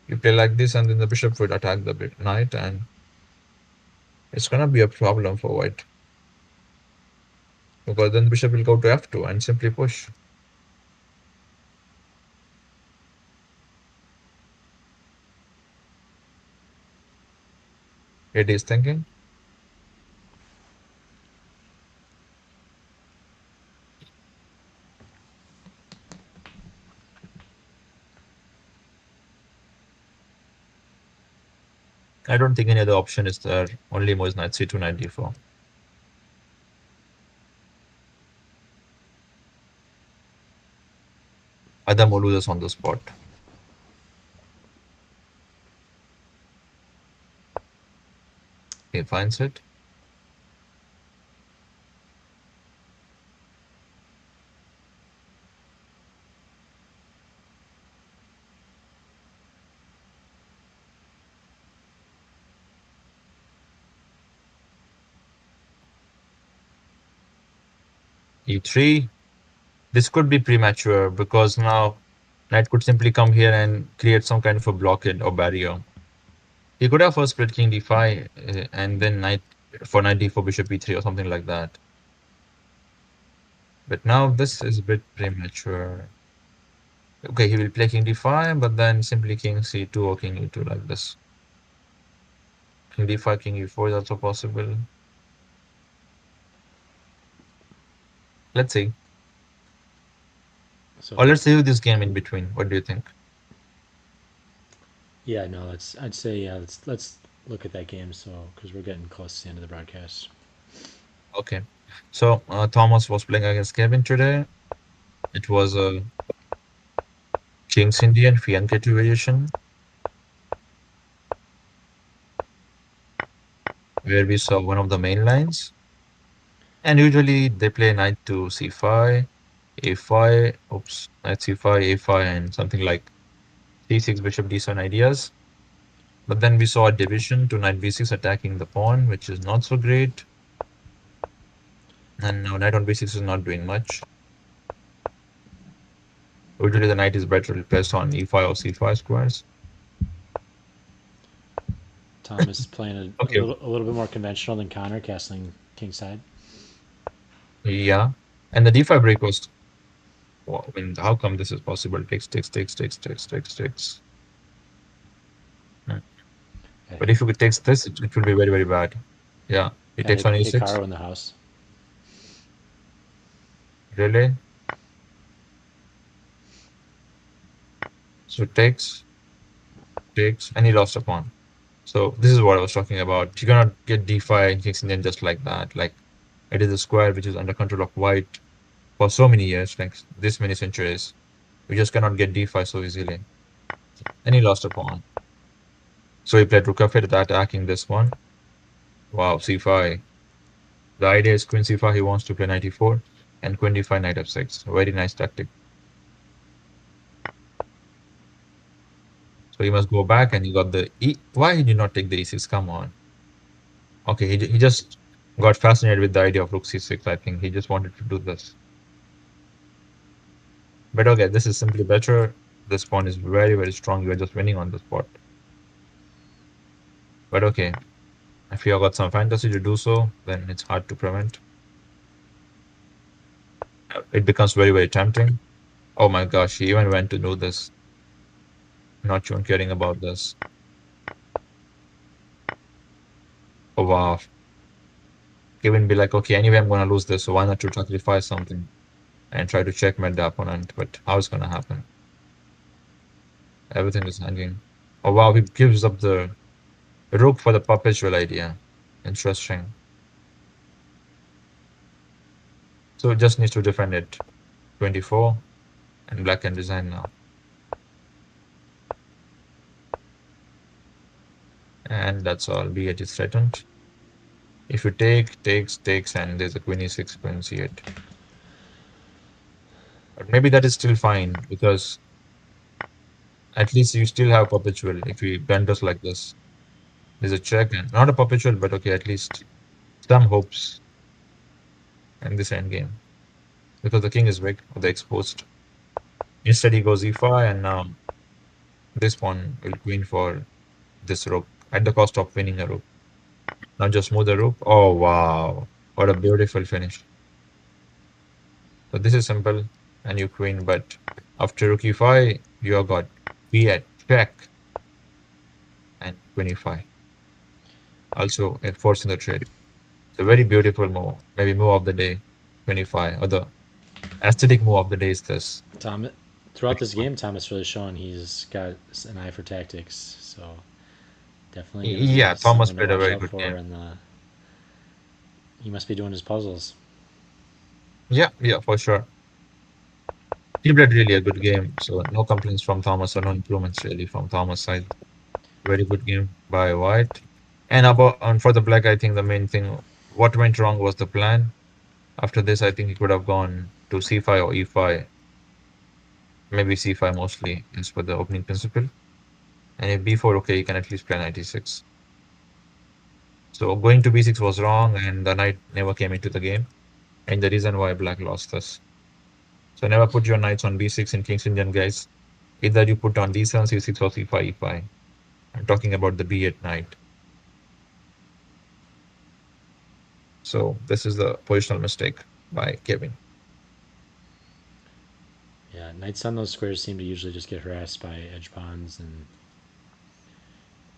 You play like this, and then the bishop would attack the knight, and it's gonna be a problem for white because then the bishop will go to f2 and simply push. It is thinking. I don't think any other option is there. Only moves knight c2, knight d4. Adam will lose on the spot. He finds it. e3. This could be premature because now knight could simply come here and create some kind of a blockade or barrier. He could have first played king d5 and then knight for knight d4, bishop e3 or something like that. But now this is a bit premature. Okay, he will play king d5, but then simply king c2 or king e2 like this. King d5, king e4 is also possible. Let's see. So Or let's save this game in between. What do you think? yeah, no, I'd say yeah. Let's look at that game. So because we're getting close to the end of the broadcast. Okay. So Thomas was playing against Kevin today. It was a King's Indian Fianchetto variation where we saw one of the main lines. And usually they play knight to c5, a5, oops, knight c5, a5, and something like c6, bishop d7 ideas. But then we saw a division to knight b6 attacking the pawn, which is not so great. And now knight on b6 is not doing much. Usually the knight is better placed on e5 or c5 squares. Thomas is playing Okay, a little bit more conventional than Connor, castling kingside. yeah. And the d5 break was, well, I mean, how come this is possible? Takes. Hmm. Okay. But if you could take this, it will be very, very bad. Yeah, it Yeah, takes on e6. Hikaru in the house. Really? So takes, and he lost a pawn. So this is what I was talking about. You cannot get d5 and kings Indian just like that. Like it is a square which is under control of white for so many years, like this many centuries. We just cannot get d5 so easily. And he lost a pawn. So he played rook f8 attacking this one. Wow, c5. The idea is queen c5, he wants to play knight e4 and queen d5, knight f6. Very nice tactic. So he must go back and he got the e. Why did you not take the e6? Come on. Okay, he just got fascinated with the idea of rook c6. I think he just wanted to do this. But okay, this is simply better. This pawn is very, very strong. You are just winning on the spot. But okay, if you have got some fantasy to do so, then it's hard to prevent. It becomes very, very tempting. Oh my gosh, he even went to do this. Not even caring about this. Oh wow. Even be like, okay, anyway, I'm gonna lose this, so why not to sacrifice something and try to checkmate the opponent? But how is gonna happen? Everything is hanging. Oh wow, he gives up the rook for the perpetual idea. Interesting. So it just needs to defend it. 24, and black can resign now. And that's all. B8 is threatened. If you takes, and there's a queen e6, queen c8. But maybe that is still fine because at least you still have perpetual if he blunders like this. There's a check and not a perpetual, but okay, at least some hopes in this endgame. Because the king is weak or the exposed. Instead, he goes e5, and now this pawn will queen for this rook at the cost of winning a rook. Now just move the rook. Oh, wow. What a beautiful finish. So this is simple, and you queen, but after rook e5, you have got b at check and queen e5. Also enforcing the trade. It's a very beautiful move. Maybe move of the day, 25. Or the aesthetic move of the day is this. Tom, throughout this game, Thomas really showing he's got an eye for tactics. So definitely going to be Yeah, Thomas someone to played a watch very out good for, game. and he must be doing his puzzles. Yeah, yeah, for sure. He played really a good game. So no complaints from Thomas or no improvements really from Thomas' side. Very good game by White. And for the black, I think the main thing, what went wrong was the plan. After this, I think he could have gone to c5 or e5, maybe c5 mostly, as per the opening principle. And if b4, okay, he can at least play knight e6. So going to b6 was wrong, and the knight never came into the game. And the reason why black lost this. So never put your knights on b6 in King's Indian, guys. Either you put on d7, c6, or c5, e5. I'm talking about the b8 knight. So this is the positional mistake by Kevin. Yeah, knights on those squares seem to usually just get harassed by edge pawns and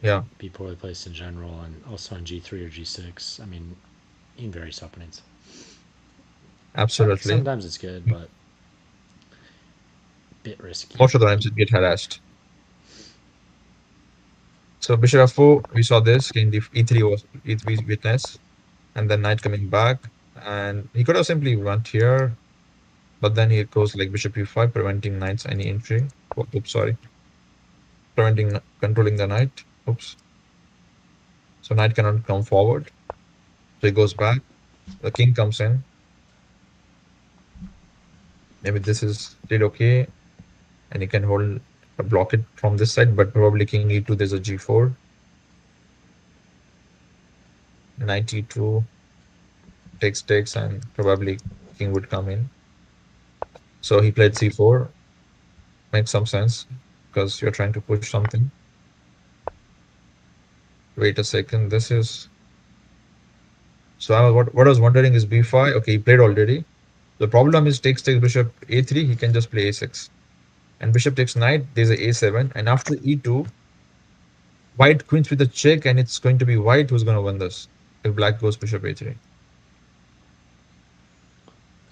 Yeah, be poorly placed in general, and also on g3 or g6. I mean, in various openings. absolutely. Sometimes it's good, but a bit risky. Most of the times it get harassed. So bishop f4, we saw this. King e3 was e3 witness, and then knight coming back. And he could have simply went here, but then he goes like bishop e5, preventing knights any entry. Oh, oops, sorry. Preventing controlling the knight. Oops. So knight cannot come forward. So he goes back. The king comes in. Maybe this is still okay, and he can block it from this side, but probably king e2, there's a g4. Knight e2 takes, and probably king would come in. So he played c4. Makes some sense because you're trying to push something. Wait a second. This is so what I was wondering is b5. Okay, he played already. The problem is takes bishop a3. He can just play a6, and bishop takes knight. There's a a7, and after e2, white queens with a check, and it's going to be white who's going to win this if black goes bishop a3.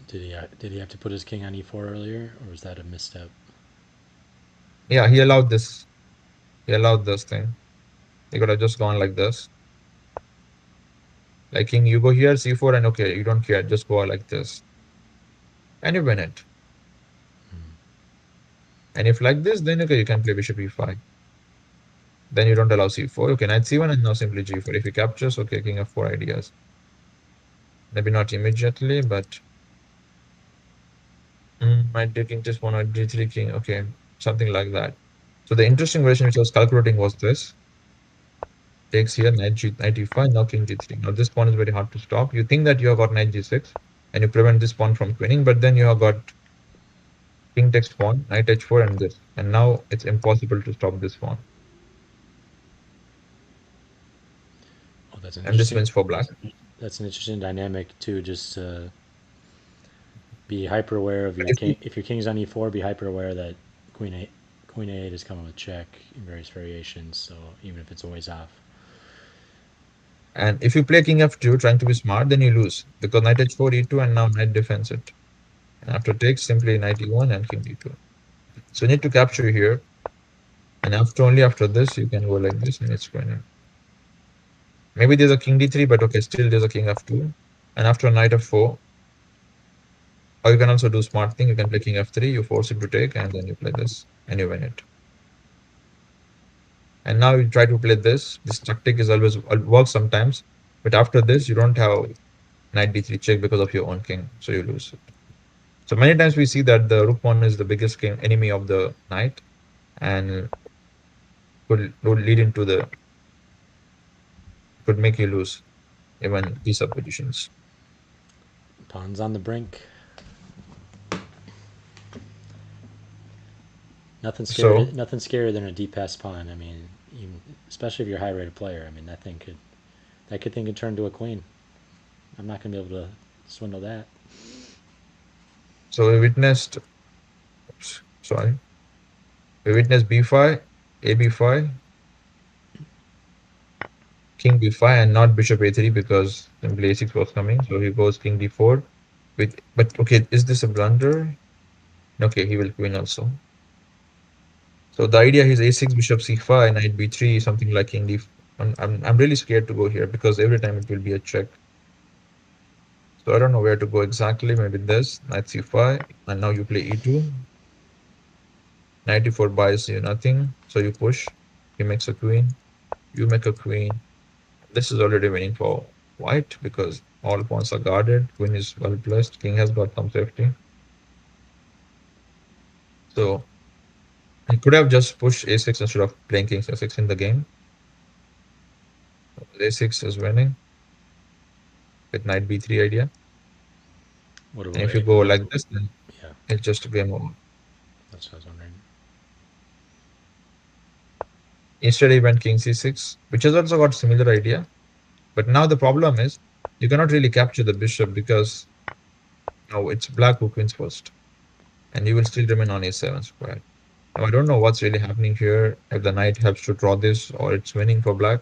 Did he have to put his king on e4 earlier, or was that a misstep? Yeah, he allowed this. He allowed this thing. He could have just gone like this. Like king, you go here, c4, and okay, you don't care. Just go like this, and you win it. And if like this, then okay, you can play bishop e5. Then you don't allow c4. Okay, knight c1 and now simply g4. If he captures, okay, king f4 ideas. Maybe not immediately, but might do king just one or g3 king. Okay, something like that. So the interesting version which I was calculating was this. Takes here, knight e5, now king g3. Now this pawn is very hard to stop. You think that you have got knight g6 and you prevent this pawn from queening, but then you have got king takes pawn, knight h4 and this. And now it's impossible to stop this pawn. Oh, that's an And this interesting. wins for black. That's an interesting dynamic too. Just to be hyper aware of But your if king. you If your king's on e4, be hyper aware that queen a8 is coming with check in various variations. So even if it's always off. And if you play king f2, trying to be smart, then you lose because knight h4, e2, and now knight defends it. And after takes, simply knight e1 and king d2. So you need to capture here. And only after this, you can go like this and it's winning. Maybe there's a king d3, but okay, still there's a king f2. And after knight f4, or you can also do smart thing. You can play king f3, you force him to take, and then you play this and you win it. And now you try to play this. This tactic is always works sometimes. But after this, you don't have knight d3 check because of your own king. So you lose it. So many times we see that the rook pawn is the biggest enemy of the knight and could lead into could make you lose even these up positions. Pawn's on the brink. Nothing scary. So Nothing scarier than a deep pass pawn. I mean, even, especially if you're a high rated player. I mean, that could thing could turn to a queen. I'm not gonna be able to swindle that. so we witnessed, sorry, we witnessed b5, a b5, king b5, and not bishop a3 because simply a6 was coming. So he goes king d4 with, but okay, is this a blunder? Okay, he will queen also. So the idea is a6, bishop c5, knight b3, something like king d. I'm really scared to go here because every time it will be a check. So I don't know where to go exactly. Maybe this, knight c5, and now you play e2. Knight e4 buys you nothing, so you push. He makes a queen. You make a queen. This is already winning for white because all pawns are guarded. Queen is well placed. King has got some safety. So he could have just pushed a6 instead of playing king c6 in the game. A6 is winning with knight b3 idea. What And about if you it? go like this, then Yeah, it's just a game over. that's what I was wondering. Instead, he went king c6, which has also got similar idea. But now the problem is you cannot really capture the bishop because now it's black who wins first, and you will still remain on a7 square. Now I don't know what's really happening here. If the knight helps to draw this, or it's winning for black,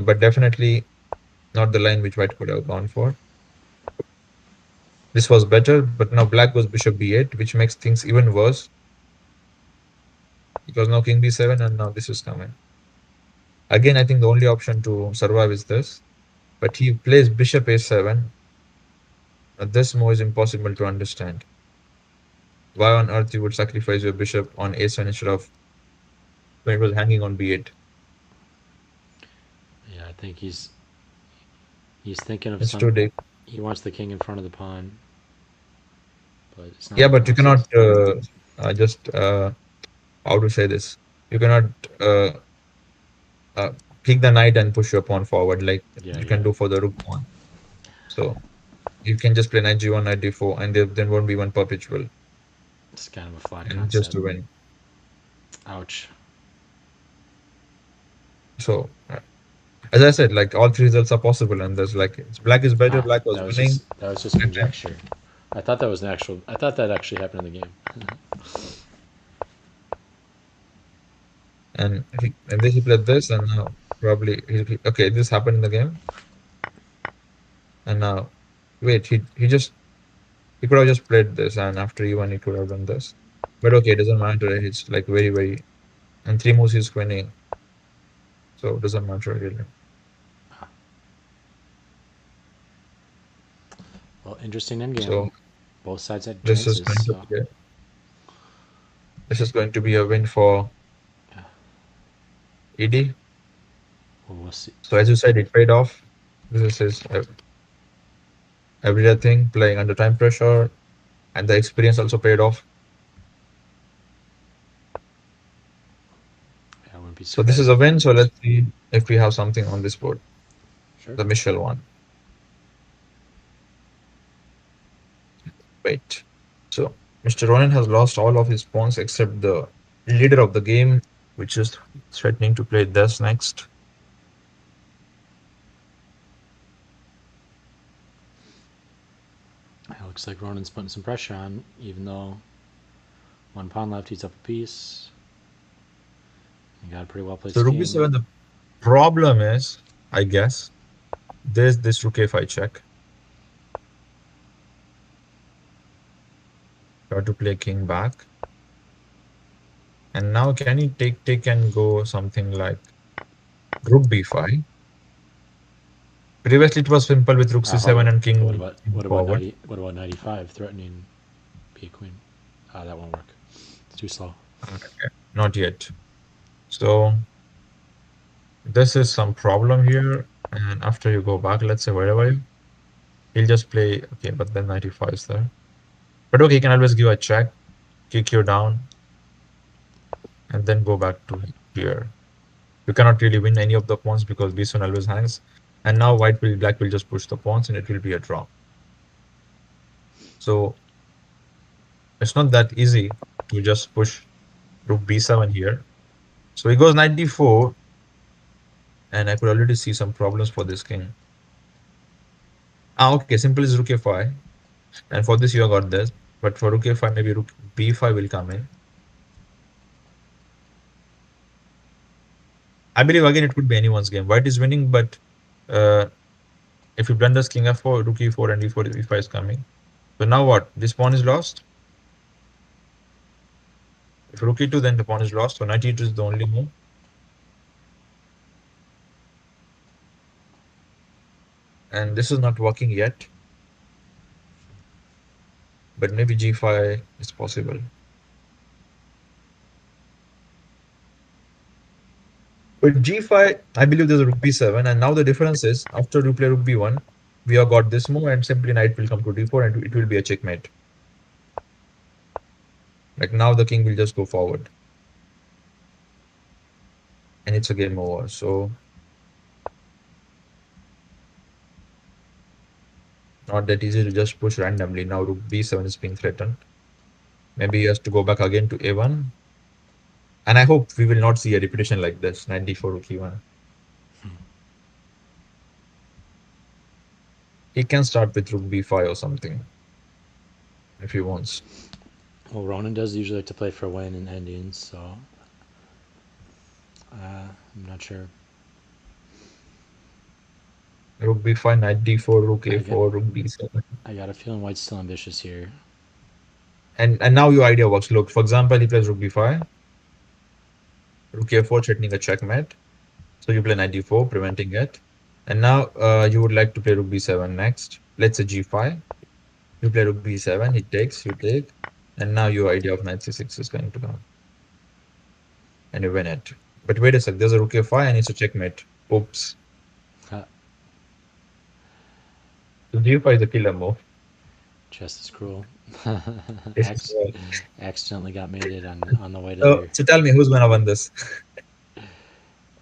but definitely not the line which white could have gone for. This was better, but now black goes bishop b8, which makes things even worse because now king b7 and now this is coming. Again, I think the only option to survive is this, but he plays bishop a7. This move is impossible to understand. Why on earth you would sacrifice your bishop on a7 instead of when it was hanging on b8? Yeah, I think he's thinking of It's some. too deep. He wants the king in front of the pawn, but it's not Yeah, looking but you like it. cannot just how to say this? You cannot uh, uh, pick the knight and push your pawn forward like Yeah, you yeah. can do for the rook pawn. So you can just play knight g1, knight d4, and there then won't be one perpetual It's kind of a flawed and just concept. to win. Ouch. So as I said, like all three results are possible, and there's like black is better. Ah, Black was winning that was just that time, conjecture. I thought that was an actual. I thought that actually happened in the game. and then he played this, and now probably okay. This happened in the game, and now wait, he could have just played this, and after e1 he could have done this. But okay, it doesn't matter. It's like very and three moves he's winning, so it doesn't matter really. Well, interesting end game. So Both sides had this is chances, going to so be a win for yeah. ED. Well, we'll see. So as you said, it paid off. This is his everyday thing, playing under time pressure, and the experience also paid off. I wouldn't be So this is surprised. a win. So let's see if we have something on this board, Sure. the Michelle one. Wait. So Mr. Ronan has lost all of his pawns except the leader of the game, which is threatening to play this next. It looks like Ronan's putting some pressure on, even though one pawn left, he's up a piece. He got a pretty well So placed rook king. b7, the problem is, I guess, there's this rook a5 check. Try to play king back. And now can he take and go something like rook b5? Previously it was simple with rook Hold c7 on. and What king about forward. what about 95 threatening be a queen? Ah, that won't work. It's too slow. Okay, not yet. So this is some problem here. And after you go back, let's say wherever he'll just play, okay, but then 95 is there. But okay, he can always give a check, kick you down, and then go back to here. You cannot really win any of the pawns because b7 always hangs. And now black will just push the pawns and it will be a draw. So it's not that easy to just push. rook b7 here. So he goes knight d4, and I could already see some problems for this king. Okay, simple is rook a5, and for this you have got this. But for rook a5, maybe rook b5 will come in. I believe again it could be anyone's game. White is winning, but uh, if you blunders king f4, rook e4, and e4, e5 is coming. So now what? This pawn is lost. If rook e2, then the pawn is lost. So knight e2 is the only move. And this is not working yet, but maybe g5 is possible. With g5, I believe there's a rook b7, and now the difference is after you play rook b1, we have got this move, and simply knight will come to d4, and it will be a checkmate. Like now the king will just go forward, and it's a game over. So not that easy to just push randomly. Now rook b7 is being threatened. Maybe he has to go back again to a1. And I hope we will not see a repetition like this, knight d4, rook e1. He can start with rook b5 or something if he wants. Well, Ronan does usually like to play for a win in endings, so I'm not sure. Rook b5, knight d4, rook I get a4, rook b7. I got a feeling White's still ambitious here. And now your idea works. Look, for example, he plays rook b5, rook a4, threatening a checkmate. So you play knight d4, preventing it. And now you would like to play rook b7 next. Let's say g5. You play rook b7, he takes, you take. And now your idea of knight c6 is going to come. And you win it. But wait a sec, there's a rook a5 and it's a checkmate. Oops. Uh, So g5 is a killer move. Chess is cruel. This is, Accidentally got mated on the way to so, there. so tell me, who's gonna win this?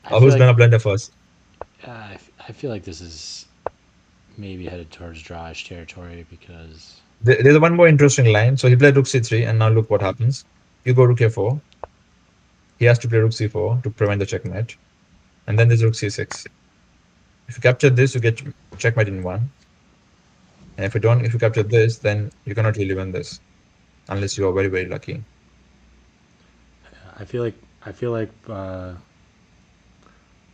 I Or feel who's like gonna blunder first? I feel like this is maybe headed towards drawish territory because There's one more interesting line. So he played rook c3, and now look what happens. You go rook a4. He has to play rook c4 to prevent the checkmate. And then there's rook c6. If you capture this, you get checkmate in one. And if you capture this, then you cannot really win this unless you are very, very lucky. I feel like I feel like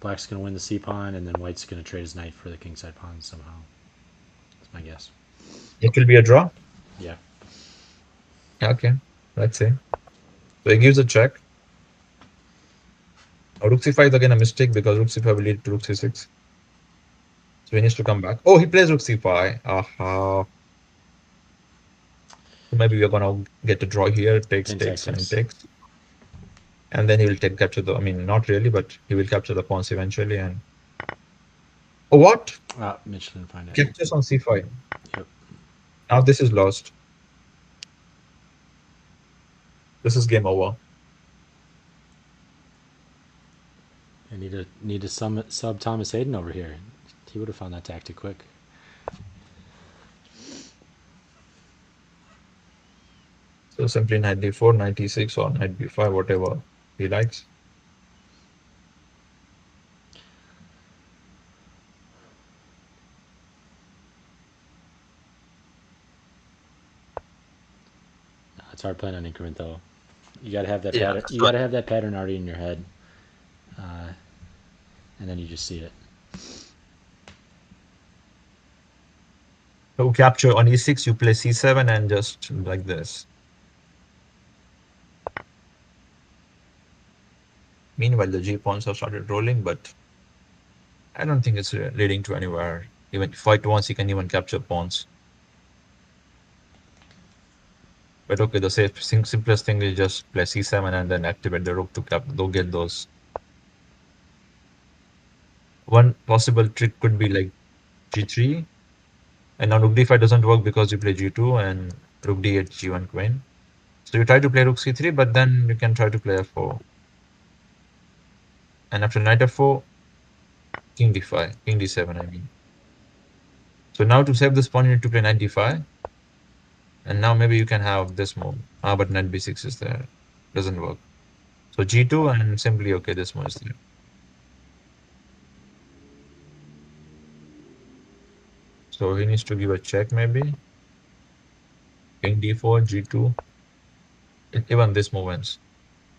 Black's gonna win the c pawn and then White's gonna trade his knight for the kingside pawn somehow. That's my guess. It will be a draw. Yeah. Okay, let's see. So he gives a check. Now, rook c5 is again a mistake because rook c5 will lead to rook c6. So he needs to come back. Oh, he plays rook c5. Aha. So maybe we're gonna get a draw here. Takes, Pin takes, and tactics. takes. And then he will capture the, I mean, not really, but he will capture the pawns eventually. And oh, what? Mitch didn't find it. Captures on c5. Yep. Now this is lost. This is game over. I need to sub Thomas Hayden over here. He would have found that tactic quick. So simply knight d4, knight e6, or knight b5, whatever he likes. It's hard playing on increment though. You gotta have that Yeah. pattern. You gotta have that pattern already in your head, and then you just see it. So capture on e6, you play c7 and just like this. Meanwhile, the g pawns have started rolling, but I don't think it's leading to anywhere. Even if white wants, he can even capture pawns. But okay, the simplest thing is just play c7 and then activate the rook to get those. One possible trick could be like g3, and now rook d5 doesn't work because you play g2 and rook d8, g1 queen. So you try to play rook c3, but then you can try to play f4. And after knight f4, king d5, king d7, I mean. So now to save this pawn, you need to play knight d5. And now maybe you can have this move. But knight b6 is there. Doesn't work. So G2 and simply, okay, this much there. So he needs to give a check maybe. King D4, G2. Even this move ends.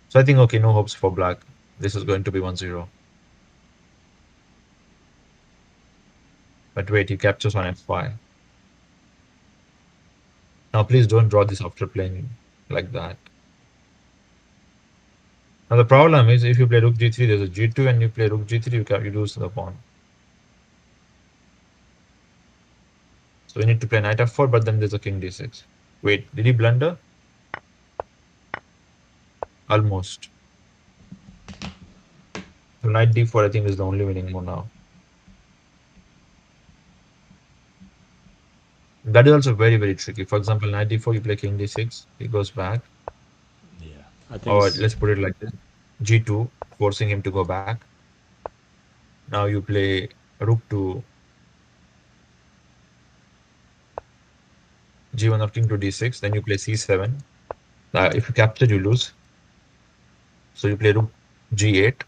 So I think, okay, no hopes for black. This is going to be 1-0. But wait, he captures on F5. Now please don't draw this after playing like that. Now the problem is if you play rook G3, there's a G2 and you play rook G3, you lose the pawn. So we need to play knight F4, but then there's a king D6. Wait, did he blunder? Almost. So knight D4 I think is the only winning move now. That is also very, very tricky. For example, knight D4, you play king D6, he goes back. Yeah, I think Or it's let's put it like this. G2, forcing him to go back. Now you play rook to G1 or king to D6, then you play C7. If you capture, you lose. So you play rook G8.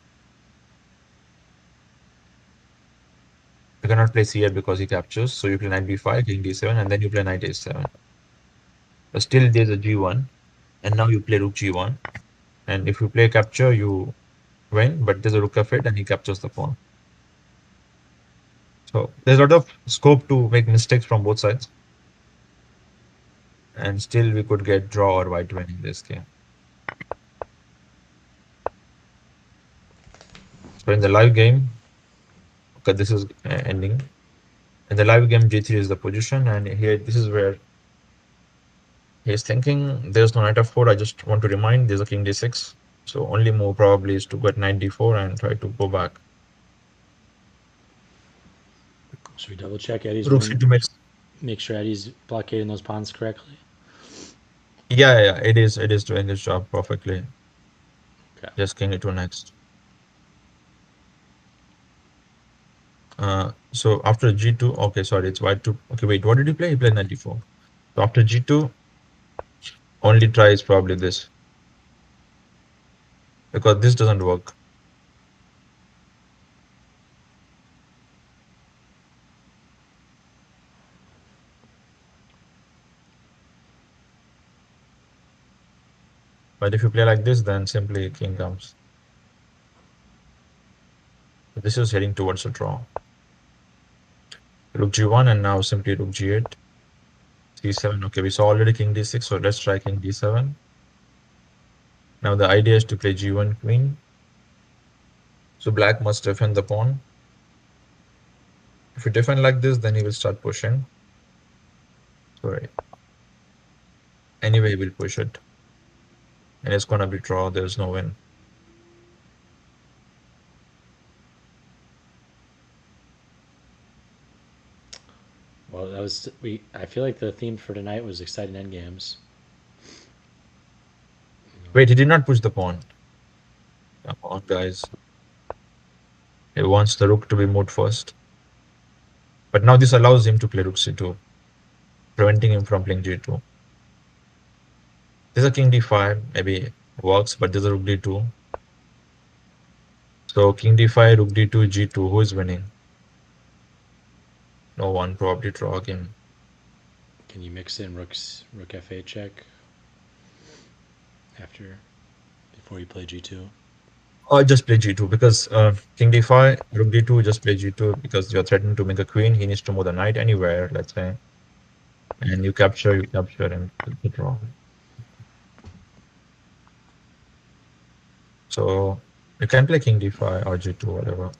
You cannot play C8 because he captures. So you play knight B5, king D7, and then you play knight A7. But still there's a G1, and now you play rook G1. And if you play capture, you win, but there's a rook F8 and he captures the pawn. So there's a lot of scope to make mistakes from both sides. And still we could get draw or white win in this game. So in the live game, okay, this is ending. In the live game, G3 is the position, and here this is where he's thinking there's no knight f4. I just want to remind there's a king d6. So only move probably is to get knight d4 and try to go back. should we double check Eddie's Rook one? c2 makes Make sure Eddie's blockading those pawns correctly. yeah, it is doing its job perfectly. Okay. Just king e2 next. So after g2, okay, sorry, it's white 2. Okay, wait, what did he play? He played knight d4. So after g2, only try is probably this because this doesn't work. But if you play like this, then simply king comes. So this is heading towards a draw. Rook g1 and now simply rook g8, c7. Okay, we saw already king d6, so let's try king d7. Now the idea is to play g1 queen. So black must defend the pawn. If you defend like this, then he will start pushing. Sorry. Anyway, he will push it. And it's gonna be draw. There's no win. Well, that was we. I feel like the theme for tonight was exciting endgames. Wait, he did not push the pawn. Come on, guys. He wants the rook to be moved first. But now this allows him to play rook c2, preventing him from playing g2. There's a king d5, maybe works, but there's a rook d2. So king d5, rook d2, g2. Who is winning? No one, probably draw again. Can you mix in rook f8 check after before you play g2? Or just play g2 because king d5, rook d2, just play g2 because you're threatening to make a queen. He needs to move the knight anywhere, let's say. And you capture, and you draw. So you can play king d5 or g2, whatever.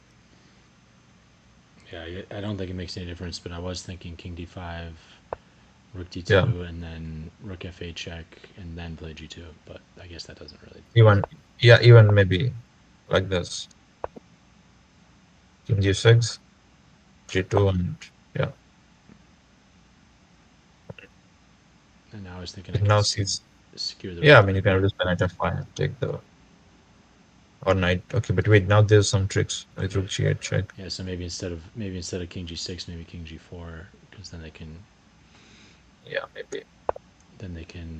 Yeah, I don't think it makes any difference, but I was thinking king d5, rook Yeah, d2, and then rook f8 check, and then play g2. But I guess that doesn't really. even yeah, even maybe like this. King g6, g2, and yeah. And I was thinking I And could now sees. skewer the Yeah, rook I a mean you little can bit. just play knight f5 and take the or knight. Okay, but wait, now there's some tricks with Yeah, rook g8 check. yeah. So maybe instead of king g6, maybe king g4, because Yeah, maybe. then they can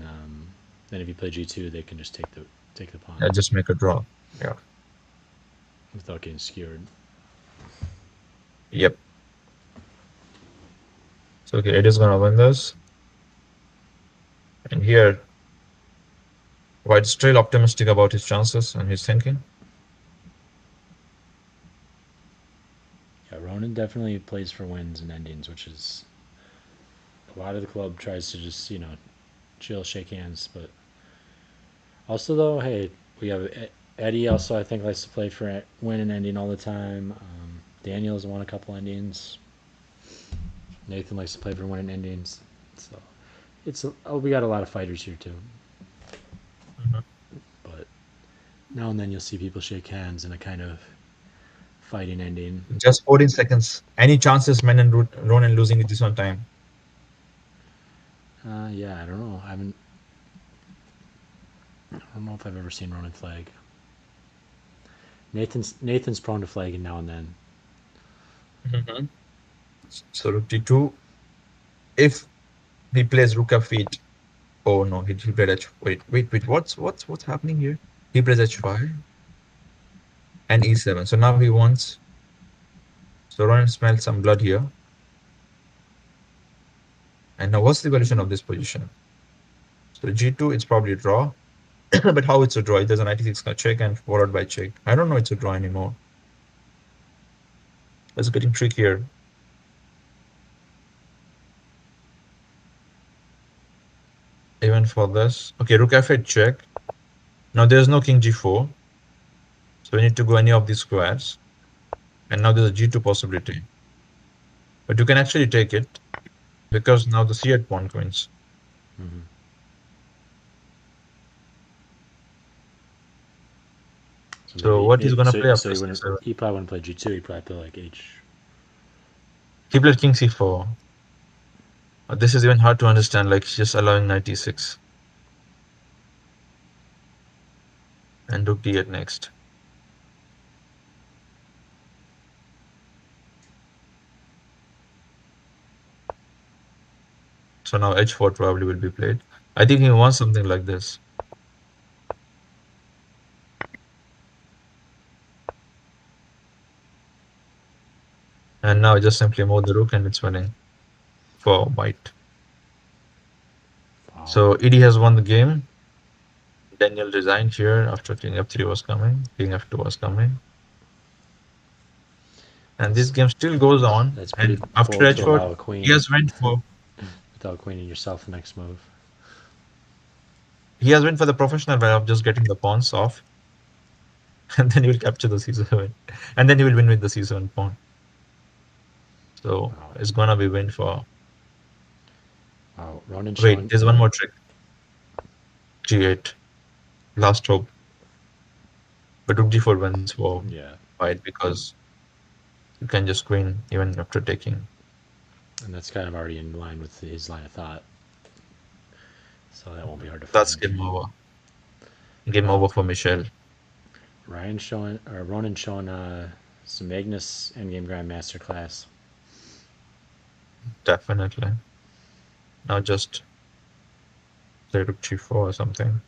then if you play g2, they can just take the take the punt Yeah, just make a draw. Yeah. without getting skewered. Yep. So okay, it is gonna win this. And here, White's still optimistic about his chances and his thinking. Yeah, Ronan definitely plays for wins and endings, which is a lot of the club tries to just chill, shake hands. But also though, hey, we have Eddie. Also, I think likes to play for win and ending all the time. Daniel's won a couple endings. Nathan likes to play for win and endings. So we got a lot of fighters here too. Mhm. But now and then you'll see people shake hands in a kind of fighting ending. Just 14 seconds. Any chances, men and Ronan losing it this one time? Yeah, I don't know. I don't know if I've ever seen Ronan flag. Nathan's prone to flagging now and then. Mhm. So rook d2. If he plays rook f8. Oh no, he played h. Wait. What's happening here? He plays h5 and e7. So now he wants. So Ronan smells some blood here. And now what's the evaluation of this position? So g2, it's probably a draw. But how it's a draw? It does a 96 check and followed by check. I don't know it's a draw anymore. It's getting trickier. Even for this. Okay, rook f8 check. Now there's no king g4. So we need to go any of these squares. And now there's a g2 possibility. But you can actually take it because now the c8 pawn wins. Mm-hmm. So So what he's gonna play so after c7? he probably wouldn't play G2. He probably play like H. He played king c4. This is even hard to understand, like he's just allowing knight e6 and rook d8 next. So now h4 probably will be played. I think he wants something like this. And now just simply move the rook and it's winning for white. Wow. So ED has won the game. Daniel resigned here after king f3 was coming, king f2 was coming. And this That's game still goes on. that's pretty And after bold to h4, allow a he queen has went for without queening yourself the next move. he has went for the professional way of just getting the pawns off, and then he will capture the c7, and then he will win with the c7 pawn. So Wow. it's gonna be win for. Wow. Ronan Wait, showing. there's one more trick. g8, last hope. But rook g4 wins for Yeah, white because you can just queen even after taking. and that's kind of already in line with his line of thought. So that won't be hard to That's find. game over. Game Well, over for Michelle. Ryan showing or Ronan showing some Magnus Endgame Grandmaster class. Definitely. Now just play rook g4 or something.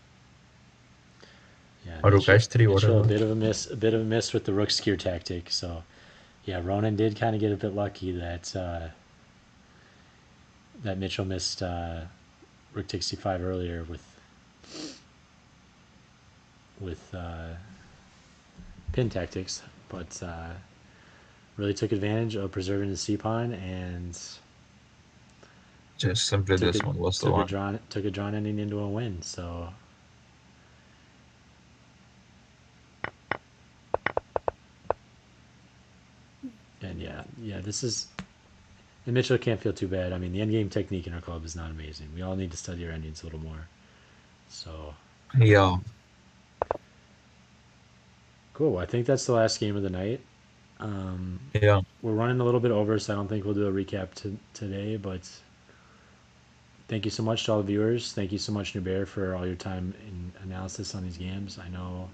Yeah, Or rook h3, Mitchell whatever. a bit of a miss with the rook skewer tactic. So yeah, Ronan did kind of get a bit lucky that that Mitchell missed rook takes c5 earlier with pin tactics, but really took advantage of preserving the c pawn and Just simply took this a one was the one. took a drawn ending into a win. So and yeah, this is and Mitchell can't feel too bad. I mean, the endgame technique in our club is not amazing. We all need to study our endings a little more. So Yeah, cool. I think that's the last game of the night. Um, yeah. we're running a little bit over, so I don't think we'll do a recap today. But thank you so much to all the viewers. Thank you so much, Nubair, for all your time and analysis on these games. I know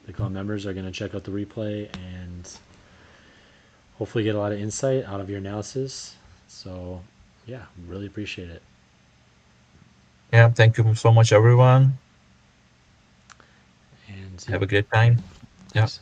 the club members are going to check out the replay and hopefully get a lot of insight out of your analysis. So, yeah, really appreciate it. Yeah, thank you so much, everyone. See Have you. a great time. Yeah. Thanks.